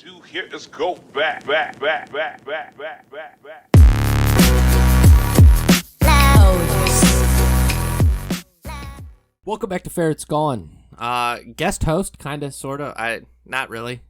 do here is go back. Welcome back to Fair It's Gone. Guest host, kind of, sort of. Not really.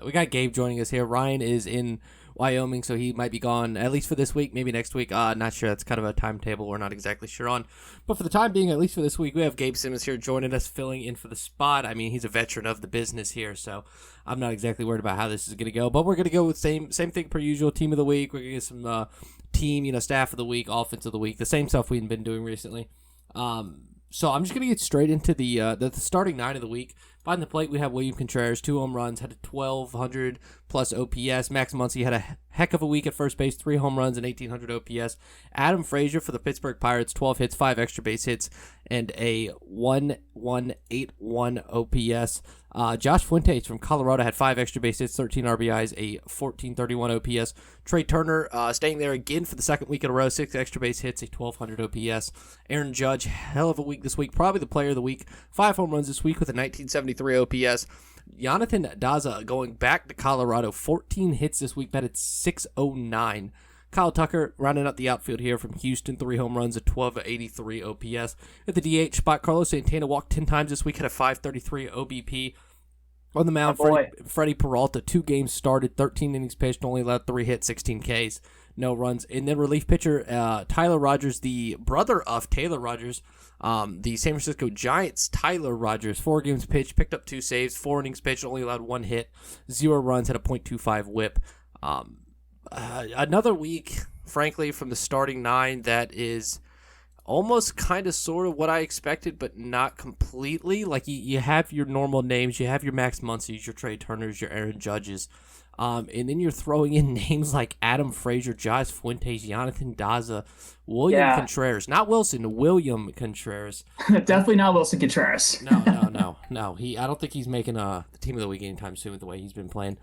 We got Gabe joining us here. Ryan is in Wyoming, so he might be gone at least for this week, maybe next week. Not sure. That's kind of a timetable we're not exactly sure on. But for the time being, at least for this week, we have Gabe Simmons here joining us, filling in for the spot. I mean, he's a veteran of the business here, so I'm not exactly worried about how this is going to go. But we're going to go with same thing per usual. Team of the week. We're going to get some team, staff of the week, offense of the week. The same stuff we've been doing recently. So I'm just going to get straight into the starting nine of the week. Behind the plate, we have William Contreras, 2 home runs, had a 1,200 plus OPS. Max Muncy had a heck of a week at first base, 3 home runs and 1,800 OPS. Adam Frazier for the Pittsburgh Pirates, 12 hits, 5 extra base hits, and a 1,181 OPS. Josh Fuentes from Colorado had 5 extra base hits, 13 RBIs, a 1,431 OPS. Trey Turner staying there again for the second week in a row, 6 extra base hits, a 1,200 OPS. Aaron Judge, hell of a week this week, probably the player of the week. 5 home runs this week with a 1973 OPS. Jonathan Daza going back to Colorado, 14 hits this week, batted .609. Kyle Tucker rounding out the outfield here from Houston, 3 home runs, a 1283 OPS. At the DH spot, Carlos Santana walked 10 times this week, had a 533 OBP. On the mound, Freddie Peralta, 2 games started, 13 innings pitched, only allowed 3 hits, 16 Ks, no runs. And then relief pitcher Tyler Rogers, the brother of Taylor Rogers, the San Francisco Giants, Tyler Rogers, 4 games pitched, picked up 2 saves, 4 innings pitched, only allowed 1 hit, 0 runs, had a .25 whip. Another week, frankly, from the starting 9 that is almost kind of sort of what I expected, but not completely. Like, you have your normal names, you have your Max Muncy's, your Trey Turners, your Aaron Judges, and then you're throwing in names like Adam Frazier, Josh Fuentes, Jonathan Daza, William Contreras. Not Wilson, William Contreras. Definitely not Wilson Contreras. No. I don't think he's making the team of the week anytime soon with the way he's been playing.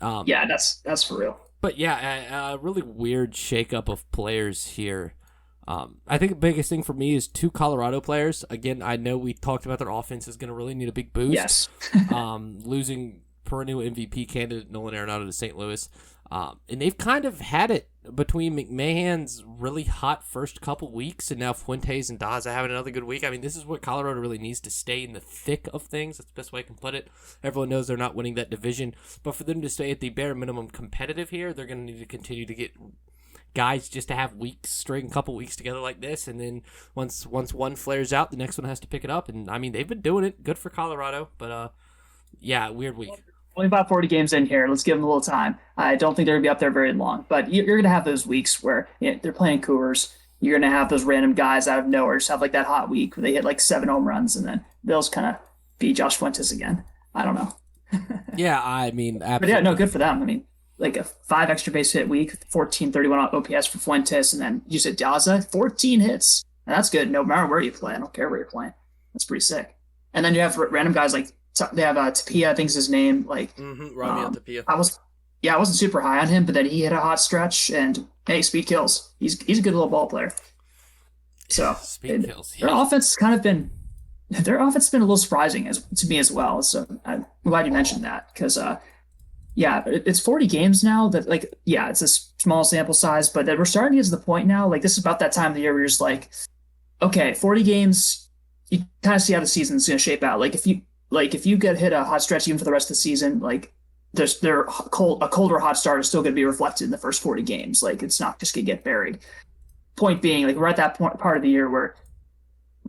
That's for real. But yeah, a really weird shakeup of players here. I think the biggest thing for me is 2 Colorado players. Again, I know we talked about their offense is going to really need a big boost. Yes. Losing perennial MVP candidate Nolan Arenado to St. Louis. And they've kind of had it between McMahon's really hot first couple weeks and now Fuentes and Daza having another good week. I mean, this is what Colorado really needs to stay in the thick of things. That's the best way I can put it. Everyone knows they're not winning that division. But for them to stay at the bare minimum competitive here, they're going to need to continue to get guys just to have weeks, string a couple weeks together like this. And then once one flares out, the next one has to pick it up. And, I mean, they've been doing it. Good for Colorado. But, weird week. Only about 40 games in here. Let's give them a little time. I don't think they're going to be up there very long. But you're going to have those weeks where they're playing Coors. You're going to have those random guys out of nowhere just have like that hot week where they hit like 7 home runs and then they'll just kind of be Josh Fuentes again. I don't know. Yeah, I mean, absolutely. But yeah, no, good for them. I mean, like a 5 extra base hit week, 1,431 OPS for Fuentes, and then you said Daza, 14 hits. And that's good no matter where you play. I don't care where you're playing. That's pretty sick. And then you have random guys like they have Tapia, I think is his name. Like Romeo Tapia. I wasn't super high on him, but then he hit a hot stretch, and hey, speed kills. He's a good little ball player. So speed kills. Their offense has been a little surprising to me as well. So I'm glad you mentioned that because it's 40 games now. That it's a small sample size, but that we're starting to get to the point now. Like this is about that time of the year where you're just like, okay, 40 games. You kind of see how the season's going to shape out. Like if you get hit a hot stretch even for the rest of the season, like a colder hot start is still going to be reflected in the first 40 games. Like it's not just going to get buried. Point being, like we're at that part of the year where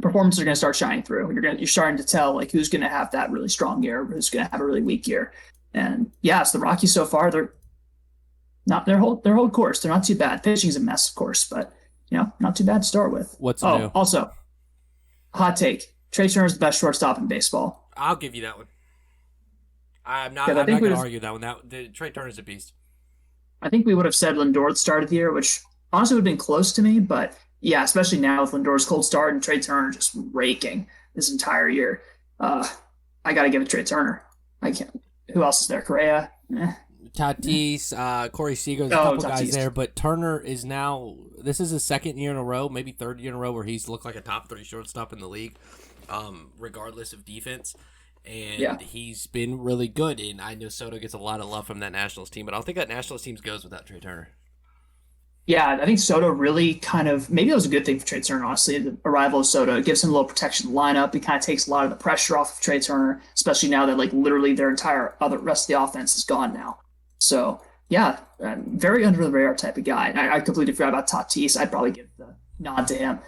performances are going to start shining through. You're starting to tell like who's going to have that really strong year, who's going to have a really weak year. And it's the Rockies so far. They're not their whole course. They're not too bad. Pitching's a mess, of course, but not too bad to start with. What's new? Also, hot take: Trey Turner's the best shortstop in baseball. I'll give you that one. I'm not going to argue that one. Trey Turner's a beast. I think we would have said Lindor at the start of the year, which honestly would have been close to me. But yeah, especially now with Lindor's cold start and Trey Turner just raking this entire year. I got to give it to Trey Turner. I can't. Who else is there? Correa? Tatis, Corey Seager, there's a couple guys there, but Turner is now, this is his second year in a row, maybe third year in a row where he's looked like a top 30 shortstop in the league, regardless of defense. And he's been really good. And I know Soto gets a lot of love from that Nationals team, but I don't think that Nationals team goes without Trey Turner. Yeah, I think Soto really kind of, maybe it was a good thing for Trey Turner, honestly, the arrival of Soto. It gives him a little protection in the lineup. It kind of takes a lot of the pressure off of Trey Turner, especially now that like literally their entire rest of the offense is gone now. So yeah, very under the radar type of guy. I completely forgot about Tatis. I'd probably give the nod to him,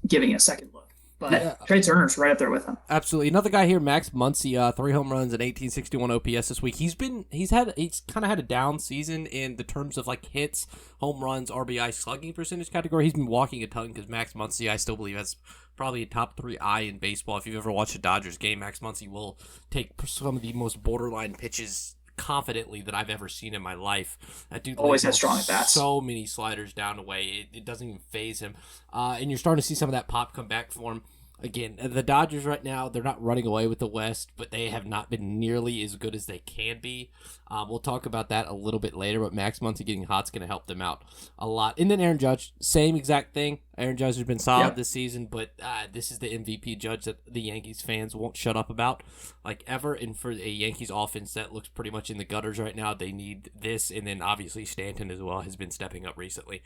giving it a second look. But Trey Turner's right up there with him. Absolutely. Another guy here, Max Muncy, 3 home runs and 1861 OPS this week. He's kind of had a down season in the terms of like hits, home runs, RBI, slugging percentage category. He's been walking a ton because Max Muncy, I still believe, has probably a top 3 eye in baseball. If you've ever watched a Dodgers game, Max Muncy will take some of the most borderline pitches confidently that I've ever seen in my life. That dude always has strong at bats. So many sliders down the way. It doesn't even phase him. And you're starting to see some of that pop come back for him. Again, the Dodgers right now, they're not running away with the West, but they have not been nearly as good as they can be. We'll talk about that a little bit later, but Max Muncy getting hot's going to help them out a lot. And then Aaron Judge, same exact thing. Aaron Judge has been solid this season, but this is the MVP judge that the Yankees fans won't shut up about, like ever. And for a Yankees offense that looks pretty much in the gutters right now, they need this. And then obviously Stanton as well has been stepping up recently.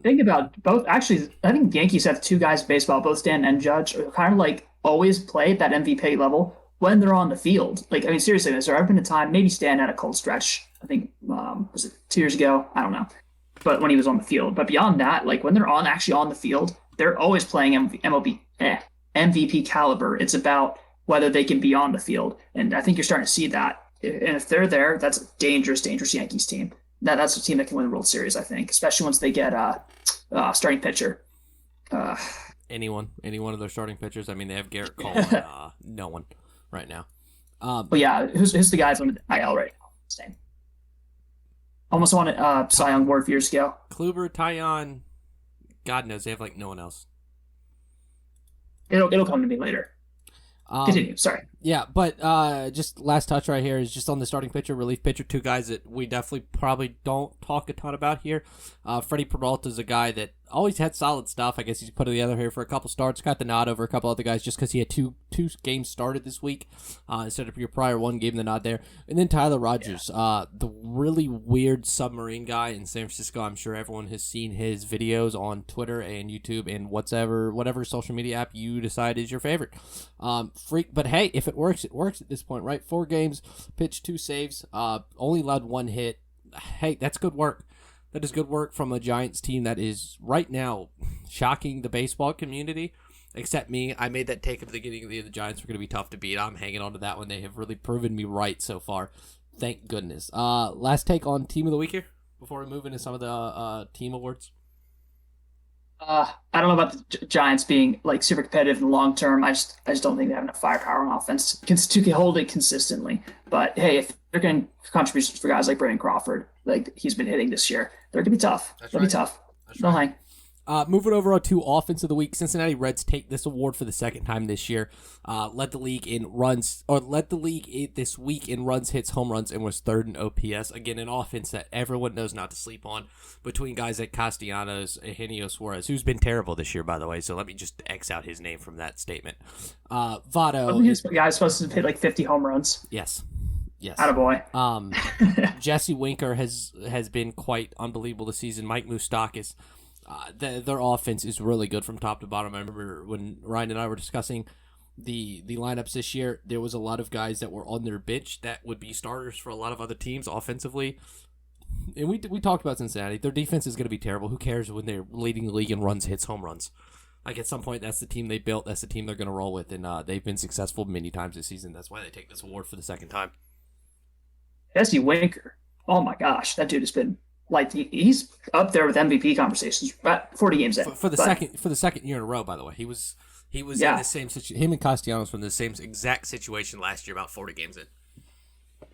Think about both. Actually, I think the Yankees have 2 guys in baseball, both Stanton and Judge, who kind of like always play at that MVP level when they're on the field. Like, I mean, seriously, has there ever been a time, maybe Stan had a cold stretch, I think, was it 2 years ago? I don't know. But when he was on the field. But beyond that, like when they're actually on the field, they're always playing MVP caliber. It's about whether they can be on the field. And I think you're starting to see that. And if they're there, that's a dangerous, dangerous Yankees team. That's a team that can win the World Series, I think, especially once they get starting pitcher. Any one of their starting pitchers. I mean, they have Garrett Cole and no one right now. But yeah, who's the guys on the IL right now? Same. Almost won it Cy Young Award a few years ago. Kluber, Taillon, God knows, they have like no one else. It'll come to me later. Continue. Sorry. Yeah, but just last touch right here is just on the starting pitcher, relief pitcher, 2 guys that we definitely probably don't talk a ton about here. Freddie Peralta is a guy that always had solid stuff. I guess he's put together here for a couple starts, got the nod over a couple other guys just because he had two games started this week instead of your prior one, gave him the nod there. And then Tyler Rogers, the really weird submarine guy in San Francisco. I'm sure everyone has seen his videos on Twitter and YouTube and whatever social media app you decide is your favorite. Freak, but hey, if it works at this point, right? 4 games, pitched 2 saves, only allowed 1 hit. Hey, that's good work. That is good work from a Giants team that is right now shocking the baseball community, except me. I made that take at the beginning of the year. The Giants were going to be tough to beat. I'm hanging on to that one. They have really proven me right so far. Thank goodness. Last take on Team of the Week here before we move into some of the team awards. I don't know about the Giants being like super competitive in the long term. I just don't think they have enough firepower on offense to hold it consistently. But hey, if they're getting contributions for guys like Brandon Crawford, like he's been hitting this year, they're gonna be tough. They'll be tough. They'll hang. Moving over to Offense of the Week, Cincinnati Reds take this award for the second time this year. Led the league this week in runs, hits, home runs, and was 3rd in OPS. Again, an offense that everyone knows not to sleep on between guys like Castellanos, Eugenio Suarez, who's been terrible this year, by the way. So let me just X out his name from that statement. Votto. He's the guy supposed to hit like 50 home runs. Yes. Attaboy. Jesse Winker has been quite unbelievable this season. Mike Moustakas. Their offense is really good from top to bottom. I remember when Ryan and I were discussing the lineups this year, there was a lot of guys that were on their bench that would be starters for a lot of other teams offensively. And we talked about Cincinnati. Their defense is going to be terrible. Who cares when they're leading the league in runs, hits, home runs? Like at some point, that's the team they built. That's the team they're going to roll with. And they've been successful many times this season. That's why they take this award for the second time. Jesse Winker. Oh my gosh, that dude has been like he's up there with MVP conversations. 40 games in for the second year in a row. By the way, he was in the same situation. Him and Castellanos were in the same exact situation last year, about 40 games in.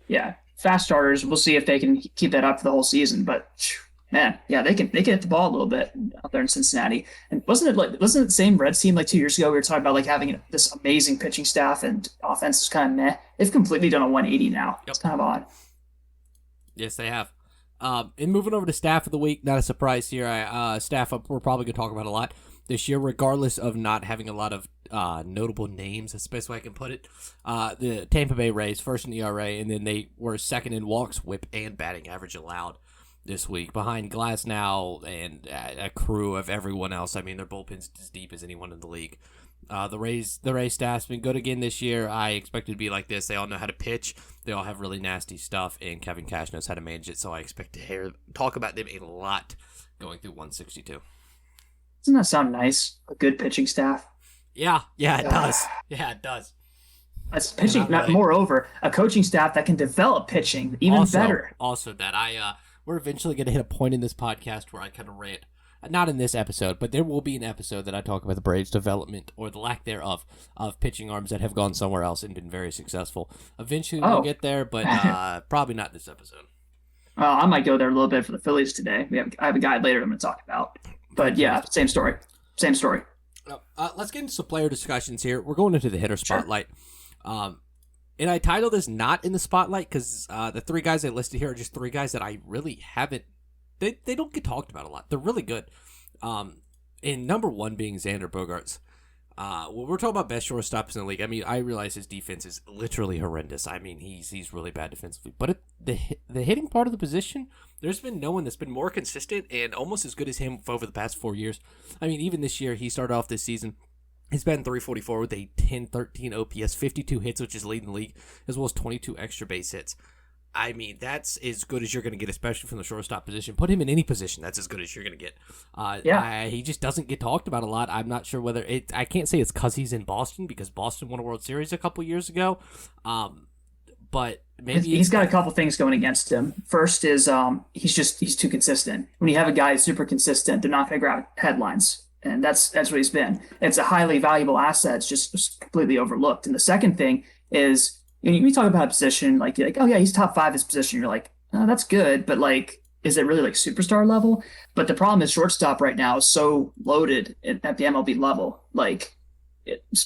Yeah, fast starters. We'll see if they can keep that up for the whole season. But man, yeah, they can hit the ball a little bit out there in Cincinnati. And wasn't it the same Reds team like 2 years ago? We were talking about like having this amazing pitching staff and offense is kind of meh. They've completely done a 180 now. Yep. It's kind of odd. Yes, they have. And moving over to Staff of the Week, not a surprise here. Staff we're probably going to talk about a lot. this year, regardless of not having a lot of notable names. That's the best way I can put it. The Tampa Bay Rays, first in ERA, and then they were second in walks, whip, and batting average allowed this week, behind Glasnow and a crew of everyone else. I mean, their bullpen's as deep as anyone in the league. The Rays staff's been good again this year. I expect it to be like this. They all know how to pitch. They all have really nasty stuff, and Kevin Cash knows how to manage it. So I expect to talk about them a lot going through 162. Doesn't that sound nice? A good pitching staff. Yeah, it does. Yeah, it does. That's pitching. Moreover, a coaching staff that can develop pitching even better. Also, that we're eventually going to hit a point in this podcast where I kind of rant. Not in this episode, but there will be an episode that I talk about the Braves' development, or the lack thereof, of pitching arms that have gone somewhere else and been very successful. Eventually we'll get there, but probably not this episode. I might go there a little bit for the Phillies today. I have a guy later I'm going to talk about. But yeah, same story. Let's get into some player discussions here. We're going into the hitter spotlight. Sure. And I titled this not in the spotlight because the three guys I listed here are just three guys that I really haven't. They don't get talked about a lot. They're really good. And number one being Xander Bogaerts. When we're talking about best shortstops in the league, I mean, I realize his defense is literally horrendous. I mean, he's really bad defensively. But the hitting part of the position, there's been no one that's been more consistent and almost as good as him over the past 4 years. I mean, even this year, he started off this season. He's batting .344 with a 10-13 OPS, 52 hits, which is leading the league, as well as 22 extra base hits. I mean, that's as good as you're going to get, especially from the shortstop position. Put him in any position, that's as good as you're going to get. He just doesn't get talked about a lot. I'm not sure whether I can't say it's because he's in Boston, because Boston won a World Series a couple years ago. But maybe he's got a couple things going against him. First is he's too consistent. When you have a guy who's super consistent, they're not going to grab headlines. And that's what he's been. It's a highly valuable asset. It's just completely overlooked. And the second thing is, we talk about a position, like, you're like, oh yeah, he's top 5 his position. You're like, oh, that's good, but like, is it really like superstar level? But the problem is shortstop right now is so loaded at the MLB level. Like,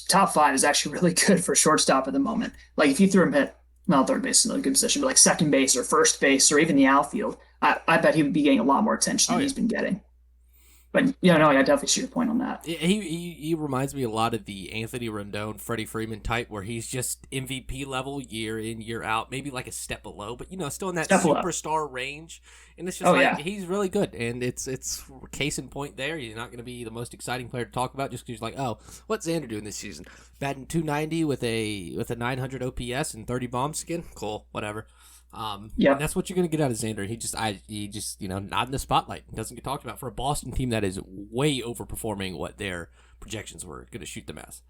top 5 is actually really good for shortstop at the moment. Like, if you threw him at, well, third base is another good position, but like second base or first base or even the outfield, I bet he would be getting a lot more attention than he's been getting. But I definitely see your point on that. He reminds me a lot of the Anthony Rendon, Freddie Freeman type, where he's just MVP level year in, year out, maybe like a step below, but still in that superstar range. And it's just he's really good, and it's case in point there. He's not going to be the most exciting player to talk about just because you're like, oh, what's Xander doing this season? Batting .290 with a 900 OPS and 30 bombs again? Cool, whatever. And that's what you're going to get out of Xander. He just not in the spotlight. Doesn't get talked about for a Boston team that is way overperforming what their projections were going to shoot them as.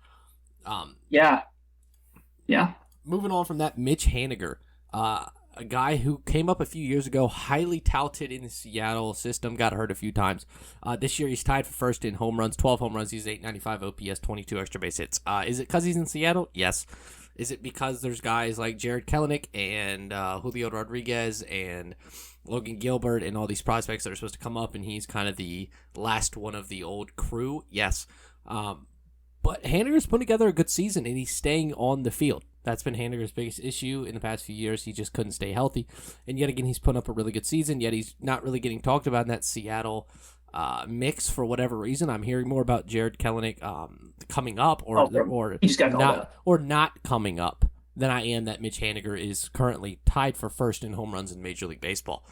Moving on from that, Mitch Haniger, a guy who came up a few years ago, highly touted in the Seattle system, got hurt a few times. This year he's tied for first in home runs, 12 home runs. He's 895 OPS, 22 extra base hits. Is it because he's in Seattle? Yes. Is it because there's guys like Jared Kelenic and Julio Rodriguez and Logan Gilbert and all these prospects that are supposed to come up, and he's kind of the last one of the old crew? Yes. But Haniger's put together a good season, and he's staying on the field. That's been Haniger's biggest issue in the past few years. He just couldn't stay healthy. And yet again, he's put up a really good season, yet he's not really getting talked about in that Seattle mix for whatever reason. I'm hearing more about Jared Kelenic coming up or not coming up than I am that Mitch Haniger is currently tied for first in home runs in Major League Baseball.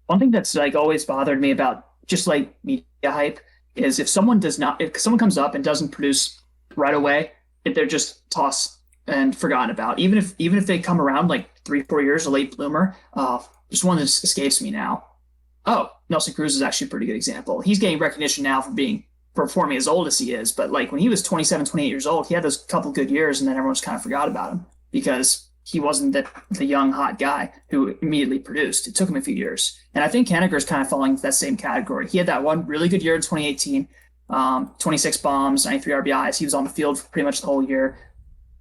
One thing that's like always bothered me about just like media hype is if someone comes up and doesn't produce right away, they're just tossed and forgotten about. Even if they come around like 3-4 years, a late bloomer. Just one that escapes me now. Oh, Nelson Cruz is actually a pretty good example. He's getting recognition now for performing as old as he is. But like when he was 27, 28 years old, he had those couple good years, and then everyone's kind of forgot about him because he wasn't the young, hot guy who immediately produced. It took him a few years. And I think Haniger is kind of falling into that same category. He had that one really good year in 2018, 26 bombs, 93 RBIs. He was on the field for pretty much the whole year,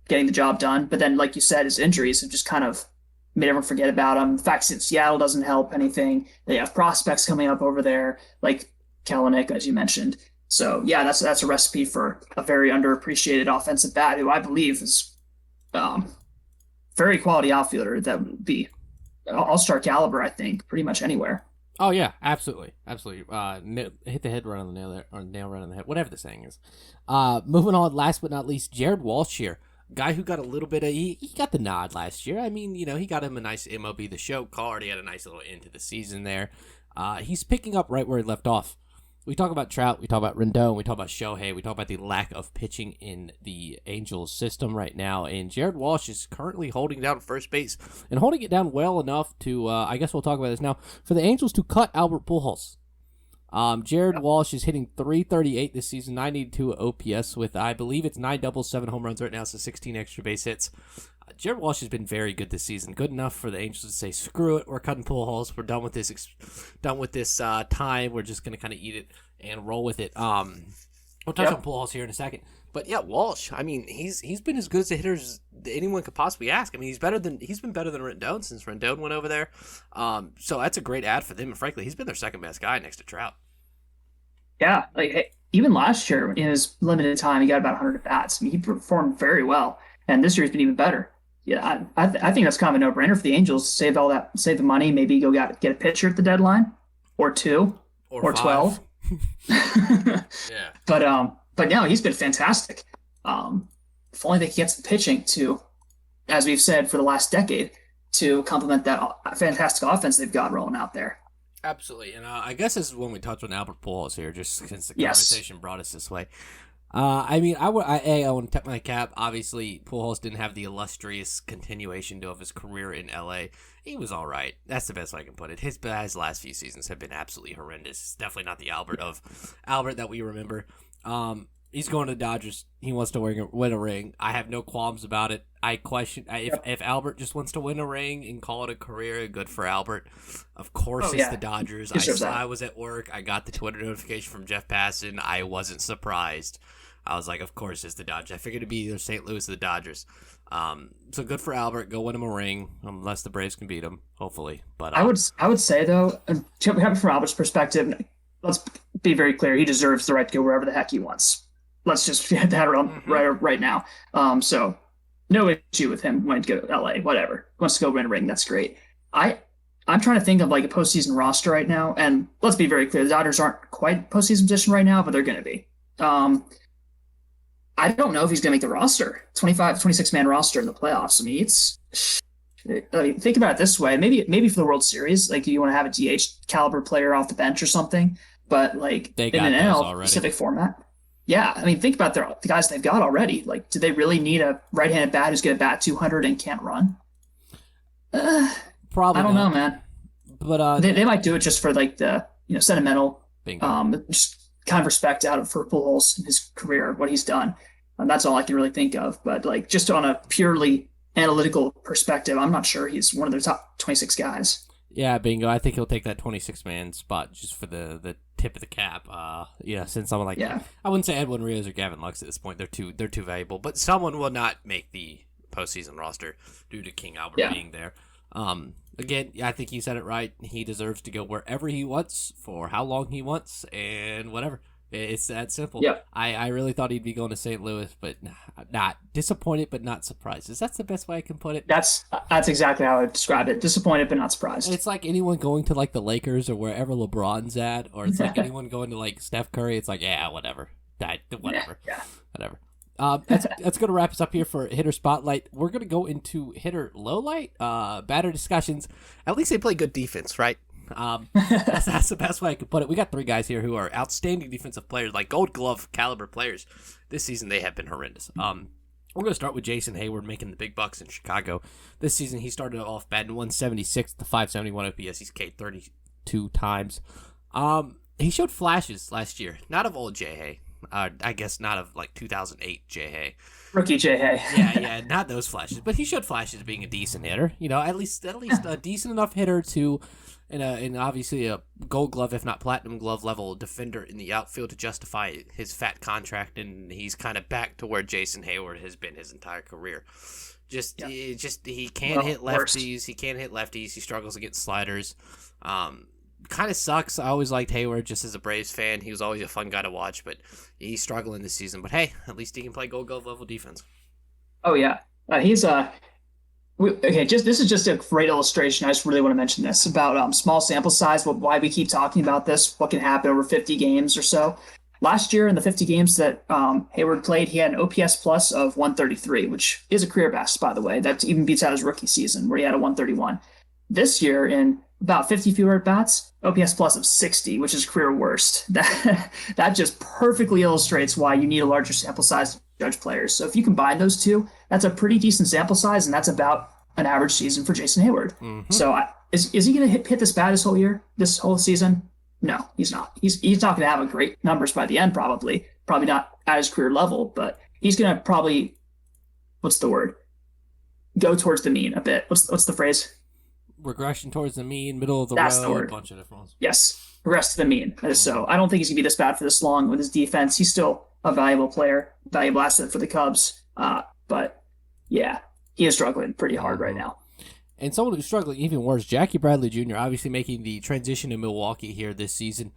getting the job done. But then, like you said, his injuries have just kind of made everyone forget about him. The fact that Seattle doesn't help anything. They have prospects coming up over there, like Kelenic, as you mentioned. So, yeah, that's a recipe for a very underappreciated offensive bat who I believe is very quality outfielder that would be all-star caliber, I think, pretty much anywhere. Oh yeah, absolutely. Hit the head right on the nail there, or nail right on the head, whatever the saying is. Moving on, last but not least, Jared Walsh here. Guy who got a little bit of he got the nod last year. I mean, he got him a nice MLB The Show card. He had a nice little end to the season there. He's picking up right where he left off. We talk about Trout, we talk about Rendon, we talk about Shohei, we talk about the lack of pitching in the Angels system right now, and Jared Walsh is currently holding down first base and holding it down well enough to, I guess we'll talk about this now, for the Angels to cut Albert Pujols. Jared Walsh is hitting .338 this season, 982 OPS with, I believe it's 9 doubles, 7 home runs right now, so 16 extra base hits. Jared Walsh has been very good this season. Good enough for the Angels to say, screw it, we're cutting Pujols. We're done with this time. We're just going to kind of eat it and roll with it. We'll touch on Pujols here in a second. But yeah, Walsh, I mean, he's been as good as a hitter as anyone could possibly ask. I mean, he's been better than Rendon since Rendon went over there. So that's a great ad for them. And frankly, he's been their second best guy next to Trout. Yeah, like even last year in his limited time, he got about 100 at-bats. I mean, he performed very well. And this year he's been even better. Yeah, I think that's kind of a no-brainer for the Angels. Save the money, maybe go get a pitcher at the deadline, or 2, or 12. Yeah. But no, he's been fantastic. If only they gets the pitching to, as we've said for the last decade, to complement that fantastic offense they've got rolling out there. Absolutely, and I guess this is when we touch on Albert Pujols here, just since the conversation brought us this way. I mean, I want to tip my cap. Obviously, Pujols didn't have the illustrious continuation of his career in LA. He was all right. That's the best way I can put it. His last few seasons have been absolutely horrendous. It's definitely not the Albert that we remember. He's going to the Dodgers. He wants to win a ring. I have no qualms about it. I question if Albert just wants to win a ring and call it a career. Good for Albert. Of course, it's the Dodgers. I was at work. I got the Twitter notification from Jeff Passan. I wasn't surprised. I was like, of course it's the Dodgers. I figured it'd be either St. Louis or the Dodgers. So good for Albert. Go win him a ring, unless the Braves can beat him, hopefully. But I would say though, from Albert's perspective, let's be very clear. He deserves the right to go wherever the heck he wants. Let's just hit that right now. So no issue with him wanting to go to LA. Whatever, wants to go win a ring. That's great. I'm trying to think of like a postseason roster right now, and let's be very clear: the Dodgers aren't quite postseason position right now, but they're going to be. I don't know if he's going to make the roster, 26-man roster in the playoffs. I mean, think about it this way. Maybe for the World Series, like you want to have a DH caliber player off the bench or something, but like in an NL specific format. Yeah, I mean, think about the guys they've got already. Like, do they really need a right-handed bat who's going to bat 200 and can't run? Probably I don't know, man. But they might do it just for like the sentimental, just kind of respect out of for Pujols in his career, what he's done. And that's all I can really think of. But like just on a purely analytical perspective, I'm not sure he's one of their top 26 guys. Yeah, bingo. I think he'll take that 26-man spot just for the tip of the cap. Since someone like I wouldn't say Edwin Rios or Gavin Lux at this point. They're too valuable. But someone will not make the postseason roster due to King Albert being there. Again, I think you said it right. He deserves to go wherever he wants for how long he wants and whatever. It's that simple. Yep. I really thought he'd be going to St. Louis, but not disappointed, but not surprised. Is that the best way I can put it? That's exactly how I would describe it. Disappointed, but not surprised. It's like anyone going to like the Lakers or wherever LeBron's at, or it's like anyone going to like Steph Curry. It's like, whatever. Whatever. Whatever. That's going to wrap us up here for Hitter Spotlight. We're going to go into Hitter Lowlight, batter discussions. At least they play good defense, right? That's the best way I could put it. We got 3 guys here who are outstanding defensive players, like Gold Glove caliber players. This season they have been horrendous. We're going to start with Jason Hayward making the big bucks in Chicago. This season he started off batting 176 to 571 OPS. He's K'd 32 times. He showed flashes last year, not of old J-Hay. I guess not of like 2008 J-Hay. Rookie J-Hay. yeah, not those flashes, but he showed flashes of being a decent hitter. At least a decent enough hitter to, and obviously a Gold Glove, if not Platinum Glove level defender in the outfield to justify his fat contract, and he's kind of back to where Jason Hayward has been his entire career. He can't hit lefties. He can't hit lefties. He struggles against sliders. Kind of sucks. I always liked Hayward just as a Braves fan. He was always a fun guy to watch, but he's struggling this season. But hey, at least he can play Gold Glove level defense. Oh yeah, he's Okay, just this is just a great illustration. I just really want to mention this about small sample size. Why we keep talking about this? What can happen over 50 games or so? Last year, in the 50 games that Hayward played, he had an OPS plus of 133, which is a career best, by the way. That even beats out his rookie season, where he had a 131. This year, in about 50 fewer at bats, OPS plus of 60, which is career worst. That just perfectly illustrates why you need a larger sample size to judge players. So if you combine those two, that's a pretty decent sample size, and that's about an average season for Jason Hayward. Mm-hmm. So is he going to hit this bad this whole season? No, he's not. He's not going to have a great numbers by the end, probably not at his career level, but he's going to probably, what's the word? Go towards the mean a bit. What's the phrase? Regression towards the mean, middle of the road, the word. A bunch of different ones. Yes, regress to the mean. So I don't think he's going to be this bad for this long with his defense. He's still a valuable player, valuable asset for the Cubs. But yeah, he is struggling pretty hard right now. And someone who's struggling even worse, Jackie Bradley Jr., obviously making the transition to Milwaukee here this season.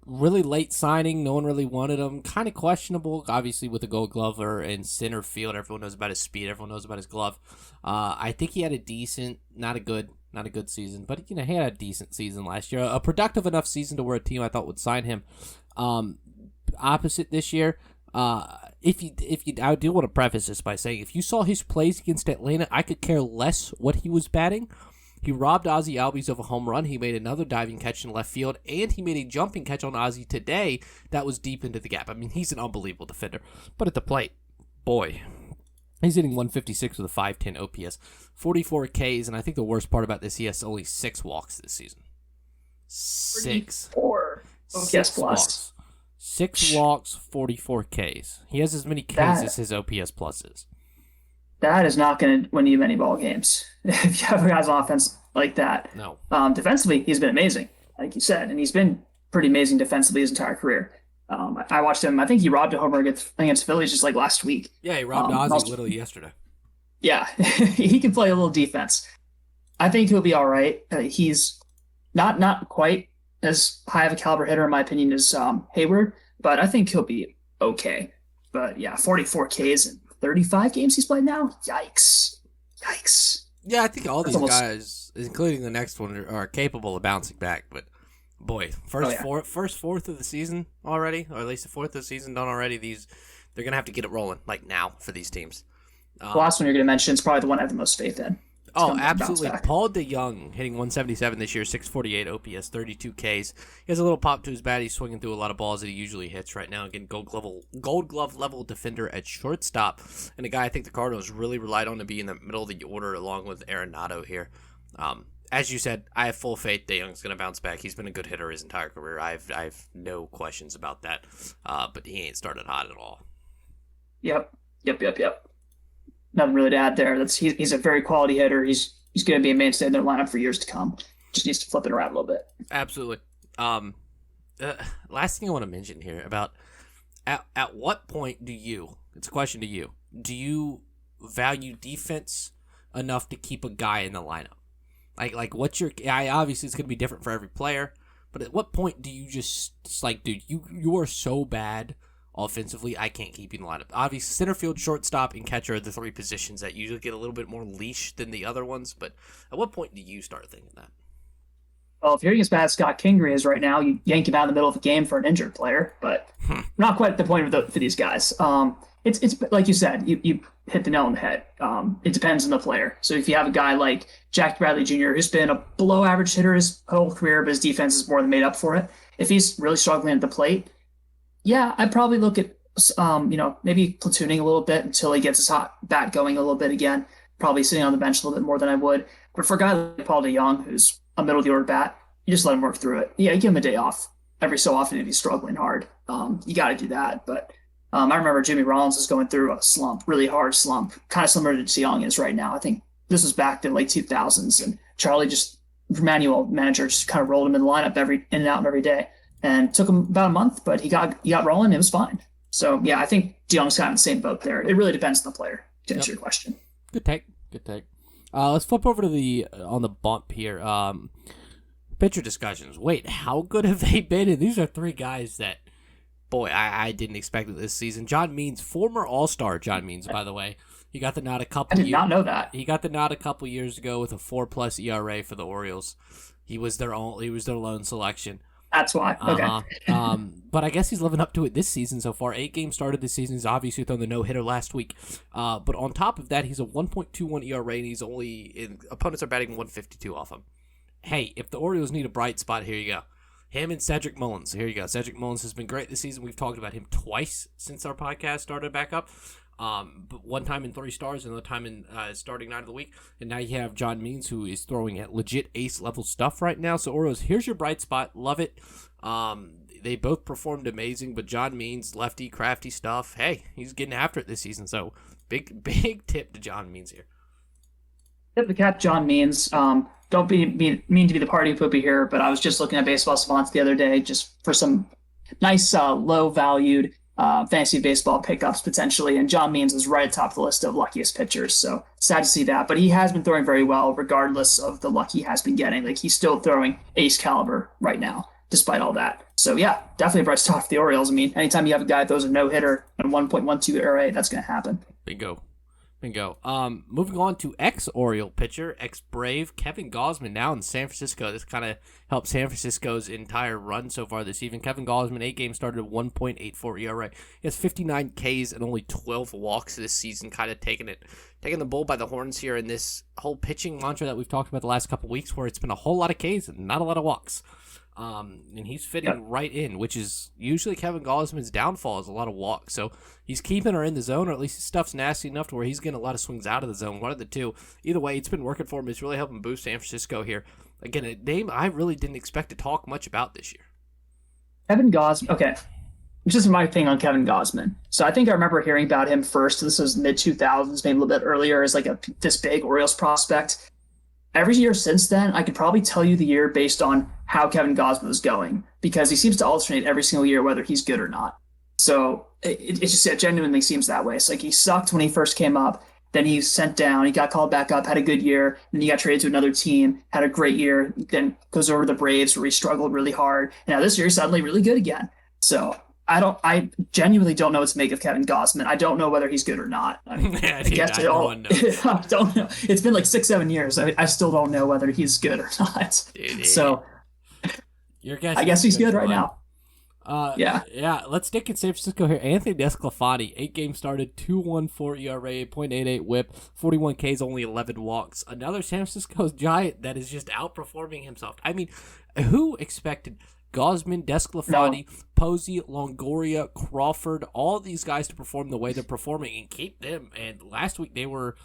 Really late signing. No one really wanted him. Kind of questionable, obviously, with a Gold Glover in center field. Everyone knows about his speed. Everyone knows about his glove. I think he had a decent, not a good season, but he had a decent season last year. A productive enough season to where a team I thought would sign him. Opposite this year. I do want to preface this by saying if you saw his plays against Atlanta, I could care less what he was batting. He robbed Ozzie Albies of a home run. He made another diving catch in left field, and he made a jumping catch on Ozzie today that was deep into the gap. I mean, he's an unbelievable defender. But at the plate, boy, he's hitting 156 with a 510 OPS, 44 Ks, and I think the worst part about this, he has only 6 walks this season. 6. 4 OPS plus. Walks. 6 walks, 44 Ks. He has as many Ks as his OPS plus is. That is not going to win you many ball games if you have a guy's offense like that. No. Defensively, he's been amazing, like you said, and he's been pretty amazing defensively his entire career. I watched him. I think he robbed a homer against Phillies just like last week. Yeah, he robbed Ozzie literally yesterday. Yeah, he can play a little defense. I think he'll be all right. He's not quite as high of a caliber hitter, in my opinion, as Hayward, but I think he'll be okay. But yeah, 44 Ks in 35 games he's played now. Yikes. Yeah, I think all these guys, including the next one, are capable of bouncing back. But boy, first fourth of the season already, or at least the fourth of the season done already. They're gonna have to get it rolling like now for these teams. The last one you're gonna mention is probably the one I have the most faith in. Oh, absolutely. Paul DeYoung hitting 177 this year, 648 OPS, 32 Ks. He has a little pop to his bat. He's swinging through a lot of balls that he usually hits right now. Again, gold glove level defender at shortstop. And a guy I think the Cardinals really relied on to be in the middle of the order along with Arenado here. As you said, I have full faith DeYoung's going to bounce back. He's been a good hitter his entire career. I have no questions about that. But he ain't started hot at all. Yep. Nothing really to add there. He's a very quality hitter. He's going to be a mainstay in their lineup for years to come. Just needs to flip it around a little bit. Absolutely. Last thing I want to mention here about at what point it's a question to you, do you value defense enough to keep a guy in the lineup? Like what's your, obviously it's going to be different for every player, but at what point do you just like, dude, you are so bad offensively, I can't keep you in the lineup. Obviously, center field, shortstop, and catcher are the 3 positions that usually get a little bit more leash than the other ones. But at what point do you start thinking that? Well, if you're as bad as Scott Kingery is right now, you yank him out in the middle of a game for an injured player. But not quite at the point for these guys. It's like you said, you hit the nail on the head. It depends on the player. So if you have a guy like Jack Bradley Jr., who's been a below average hitter his whole career, but his defense is more than made up for it. If he's really struggling at the plate, yeah, I'd probably look at, maybe platooning a little bit until he gets his hot bat going a little bit again. Probably sitting on the bench a little bit more than I would. But for a guy like Paul DeYoung, who's a middle of the order bat, you just let him work through it. Yeah, you give him a day off every so often if he's struggling hard. You got to do that. But I remember Jimmy Rollins was going through a slump, really hard slump, kind of similar to DeYoung is right now. I think this was back to the late 2000s, and Charlie manual manager just kind of rolled him in the lineup in and out every day. And took him about a month, but he got rolling. It was fine. So, yeah, I think DeYoung's kind of in the same boat there. It really depends on the player, to answer your question. Good take. Let's flip over to on the bump here. Pitcher discussions. Wait, how good have they been? And these are 3 guys that, boy, I didn't expect it this season. John Means, former All-Star John Means, by the way, He got the nod a I couple. did not know that. He got the nod a couple years ago with a 4+ ERA for the Orioles. He was their lone selection. That's why. Okay. But I guess he's living up to it this season so far. 8 games started this season. He's obviously thrown the no-hitter last week. But on top of that, he's a 1.21 ERA, and opponents are batting 152 off him. Hey, if the Orioles need a bright spot, here you go. Him and Cedric Mullins. Here you go. Cedric Mullins has been great this season. We've talked about him twice since our podcast started back up. But one time in 3 stars, another time in starting 9 of the week. And now you have John Means, who is throwing at legit ace-level stuff right now. So, Orioles, here's your bright spot. Love it. They both performed amazing, but John Means, lefty, crafty stuff. Hey, he's getting after it this season. So, big tip to John Means here. Tip the cap, John Means. Don't be mean to be the party pooper here, but I was just looking at Baseball Savants the other day just for some nice low-valued fantasy baseball pickups potentially, and John Means was right atop the list of luckiest pitchers. So sad to see that, but he has been throwing very well regardless of the luck he has been getting. Like, he's still throwing ace caliber right now, despite all that. So yeah, definitely a bright spot for the Orioles. I mean, anytime you have a guy that throws a no-hitter and 1.12 ERA, that's going to happen. Bingo. Moving on to ex-Oriole pitcher, ex-Brave, Kevin Gausman, now in San Francisco. This kind of helped San Francisco's entire run so far this season. Kevin Gausman, 8 games started at 1.84 ERA. He has 59 Ks and only 12 walks this season, kind of taking the bull by the horns here in this whole pitching mantra that we've talked about the last couple weeks, where it's been a whole lot of Ks and not a lot of walks. And he's fitting right in, which is usually Kevin Gausman's downfall, is a lot of walks. So he's keeping her in the zone, or at least his stuff's nasty enough to where he's getting a lot of swings out of the zone. One of the two. Either way, it's been working for him. It's really helping boost San Francisco here. Again, a name I really didn't expect to talk much about this year. Kevin Gausman. Okay. Just my thing on Kevin Gausman. So I think I remember hearing about him first. This was mid-2000s, maybe a little bit earlier, as like this big Orioles prospect. Every year since then, I could probably tell you the year based on how Kevin Gausman was going, because he seems to alternate every single year whether he's good or not. So it genuinely seems that way. It's like he sucked when he first came up, then he sent down, he got called back up, had a good year, then he got traded to another team, had a great year, then goes over to the Braves where he struggled really hard. And now this year he's suddenly really good again. So I genuinely don't know what to make of Kevin Gausman. I don't know whether he's good or not. I mean, I guess I don't know. It's been like 6-7 years. I still don't know whether he's good or not. Dude, so I guess he's good right now. Yeah. Let's stick in San Francisco here. Anthony Desclafani, 8 games started, 2.14 ERA, 0.88 WHIP, 41 Ks, only 11 walks. Another San Francisco Giant that is just outperforming himself. I mean, who expected Gausman, Desclafani, Posey, Longoria, Crawford, all these guys to perform the way they're performing and keep them? And last week they were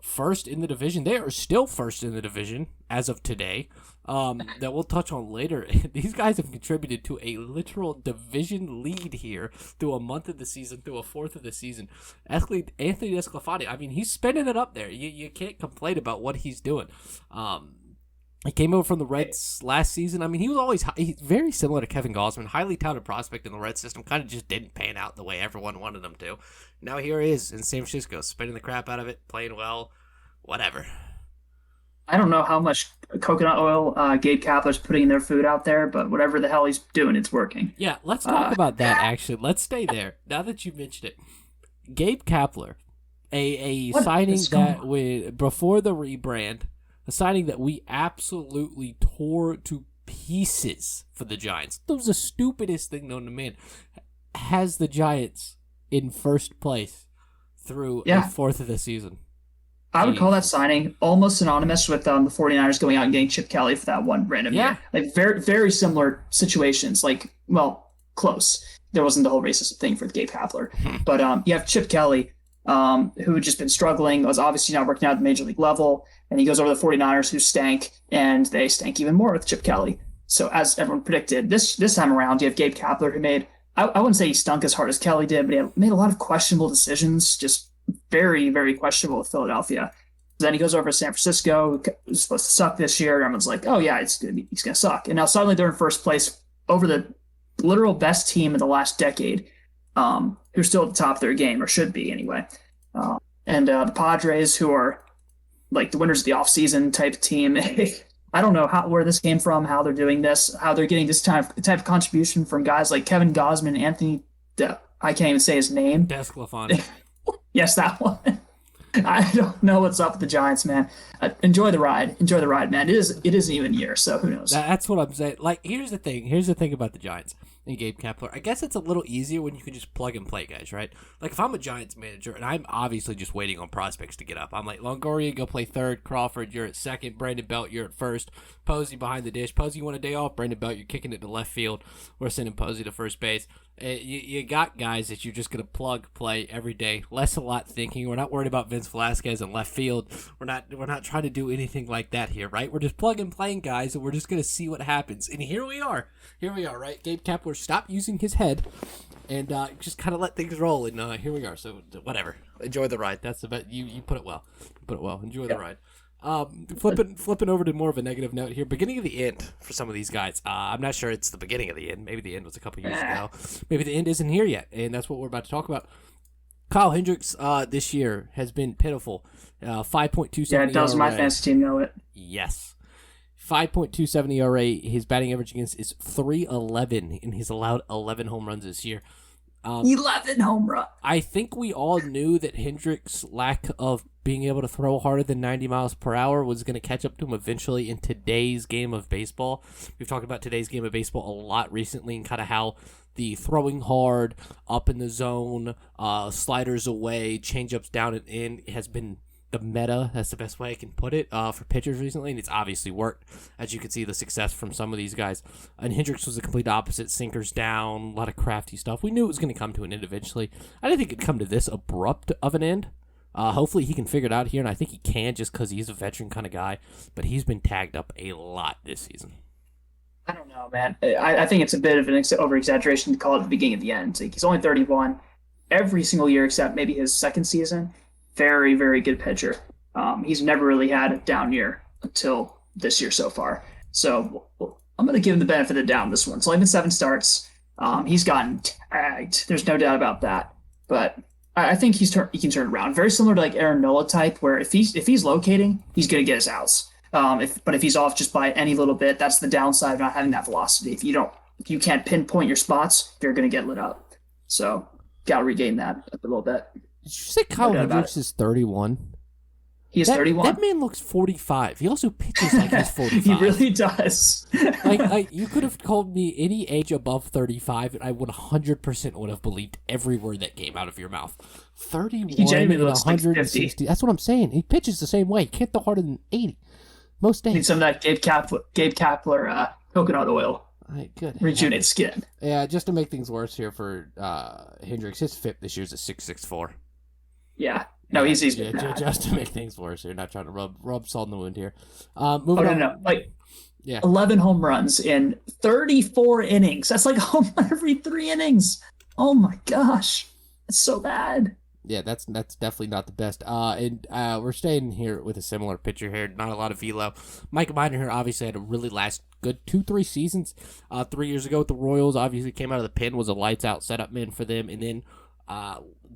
first in the division. They are still first in the division as of today. That we'll touch on later. These guys have contributed to a literal division lead here through a month of the season, through a fourth of the season. Anthony Desclafani, I mean, he's spinning it up there. You can't complain about what he's doing. He came over from the Reds last season. I mean, he's very similar to Kevin Gausman, highly touted prospect in the Red system, kind of just didn't pan out the way everyone wanted him to. Now here he is in San Francisco, spinning the crap out of it, playing well, whatever. I don't know how much coconut oil Gabe Kapler's putting in their food out there, but whatever the hell he's doing, it's working. Yeah, let's talk about that, actually. Let's stay there. Now that you mentioned it. Gabe Kapler, a signing that before the rebrand, a signing that we absolutely tore to pieces for the Giants. That was the stupidest thing known to man. Has the Giants in first place through a fourth of the season. I would call that signing almost synonymous with the 49ers going out and getting Chip Kelly for that one random year. Like very, very similar situations. Like, well, close. There wasn't the whole racism thing for Gabe Kapler. But you have Chip Kelly, who had just been struggling, was obviously not working out at the major league level. And he goes over to the 49ers, who stank, and they stank even more with Chip Kelly. So as everyone predicted, this time around, you have Gabe Kapler, who made, I wouldn't say he stunk as hard as Kelly did, but he made a lot of questionable decisions, just very, very questionable with Philadelphia. Then he goes over to San Francisco, who's supposed to suck this year. Everyone's like, oh yeah, he's going to suck. And now suddenly they're in first place over the literal best team in the last decade, who's still at the top of their game, or should be anyway. And the Padres, who are like the winners of the offseason type of team. I don't know where this came from, how they're doing this, how they're getting this type of contribution from guys like Kevin Gausman, Anthony, I can't even say his name. Desclafani. Yes, that one. I don't know what's up with the Giants, man. Enjoy the ride. Enjoy the ride, man. It is an even year, so who knows? That's what I'm saying. Like, here's the thing. Here's the thing about the Giants and Gabe Kapler. I guess it's a little easier when you can just plug and play guys, right? Like, if I'm a Giants manager and I'm obviously just waiting on prospects to get up, I'm like, Longoria, go play third. Crawford, you're at second. Brandon Belt, you're at first. Posey behind the dish. Posey, you want a day off? Brandon Belt, you're kicking it to left field. We're sending Posey to first base. You got guys that you're just going to plug play every day. Less a lot thinking. We're not worried about Vince Velasquez in left field. We're not trying to do anything like that here, right? We're just plug and playing guys, and we're just going to see what happens. And here we are. Here we are, right? Gabe Kapler stopped using his head and just kind of let things roll. And here we are. So whatever. Enjoy the ride. That's the best. You put it well. You put it well. Enjoy the ride. Flipping over to more of a negative note here. Beginning of the end for some of these guys. I'm not sure it's the beginning of the end. Maybe the end was a couple years ago. Maybe the end isn't here yet, and that's what we're about to talk about. Kyle Hendricks this year has been pitiful. 5.27 Yeah, it does. My fantasy team know it. Yes. 5.27 ERA. His batting average against is 311, and he's allowed 11 home runs this year. 11 home run. I think we all knew that Hendricks' lack of being able to throw harder than 90 miles per hour was going to catch up to him eventually in today's game of baseball. We've talked about today's game of baseball a lot recently and kind of how the throwing hard, up in the zone, sliders away, changeups down and in has been the meta. That's the best way I can put it for pitchers recently, and it's obviously worked. As you can see, the success from some of these guys. And Hendricks was the complete opposite. Sinkers down, a lot of crafty stuff. We knew it was going to come to an end eventually. I didn't think it'd come to this abrupt of an end. Hopefully he can figure it out here, and I think he can just because he's a veteran kind of guy. But he's been tagged up a lot this season. I don't know, man. I think it's a bit of an over-exaggeration to call it the beginning of the end. Like, he's only 31. Every single year except maybe his second season, very, very good pitcher. He's never really had a down year until this year so far. So I'm going to give him the benefit of the doubt on this one. It's only been 7 starts. He's gotten tagged. There's no doubt about that. But I think he can turn it around. Very similar to like Aaron Nola type, where if he's locating, he's going to get his outs. But if he's off just by any little bit, that's the downside of not having that velocity. If you can't pinpoint your spots, you're going to get lit up. So got to regain that a little bit. Did you say Kyle Hendricks is 31? He's 31. That man looks 45. He also pitches like he's 45. He really does. like you could have called me any age above 35, and I would 100% would have believed every word that came out of your mouth. 31 he genuinely and looks like 160. 50. That's what I'm saying. He pitches the same way. He can't throw harder than 80 most days. Need some of that Gabe Kapler coconut oil. Good. Rejuvenate skin. Yeah, just to make things worse here for Hendricks, his FIP this year is a 6.64. Yeah. No, he's just to make things worse here. Not trying to rub salt in the wound here. Moving on. No. Like, 11 home runs in 34 innings. That's like a home run every 3 innings. Oh my gosh, it's so bad. Yeah, that's definitely not the best. And we're staying here with a similar pitcher here. Not a lot of velo. Mike Minor here obviously had a really last good 2-3 seasons. 3 years ago with the Royals, obviously came out of the pen, was a lights out setup man for them, and then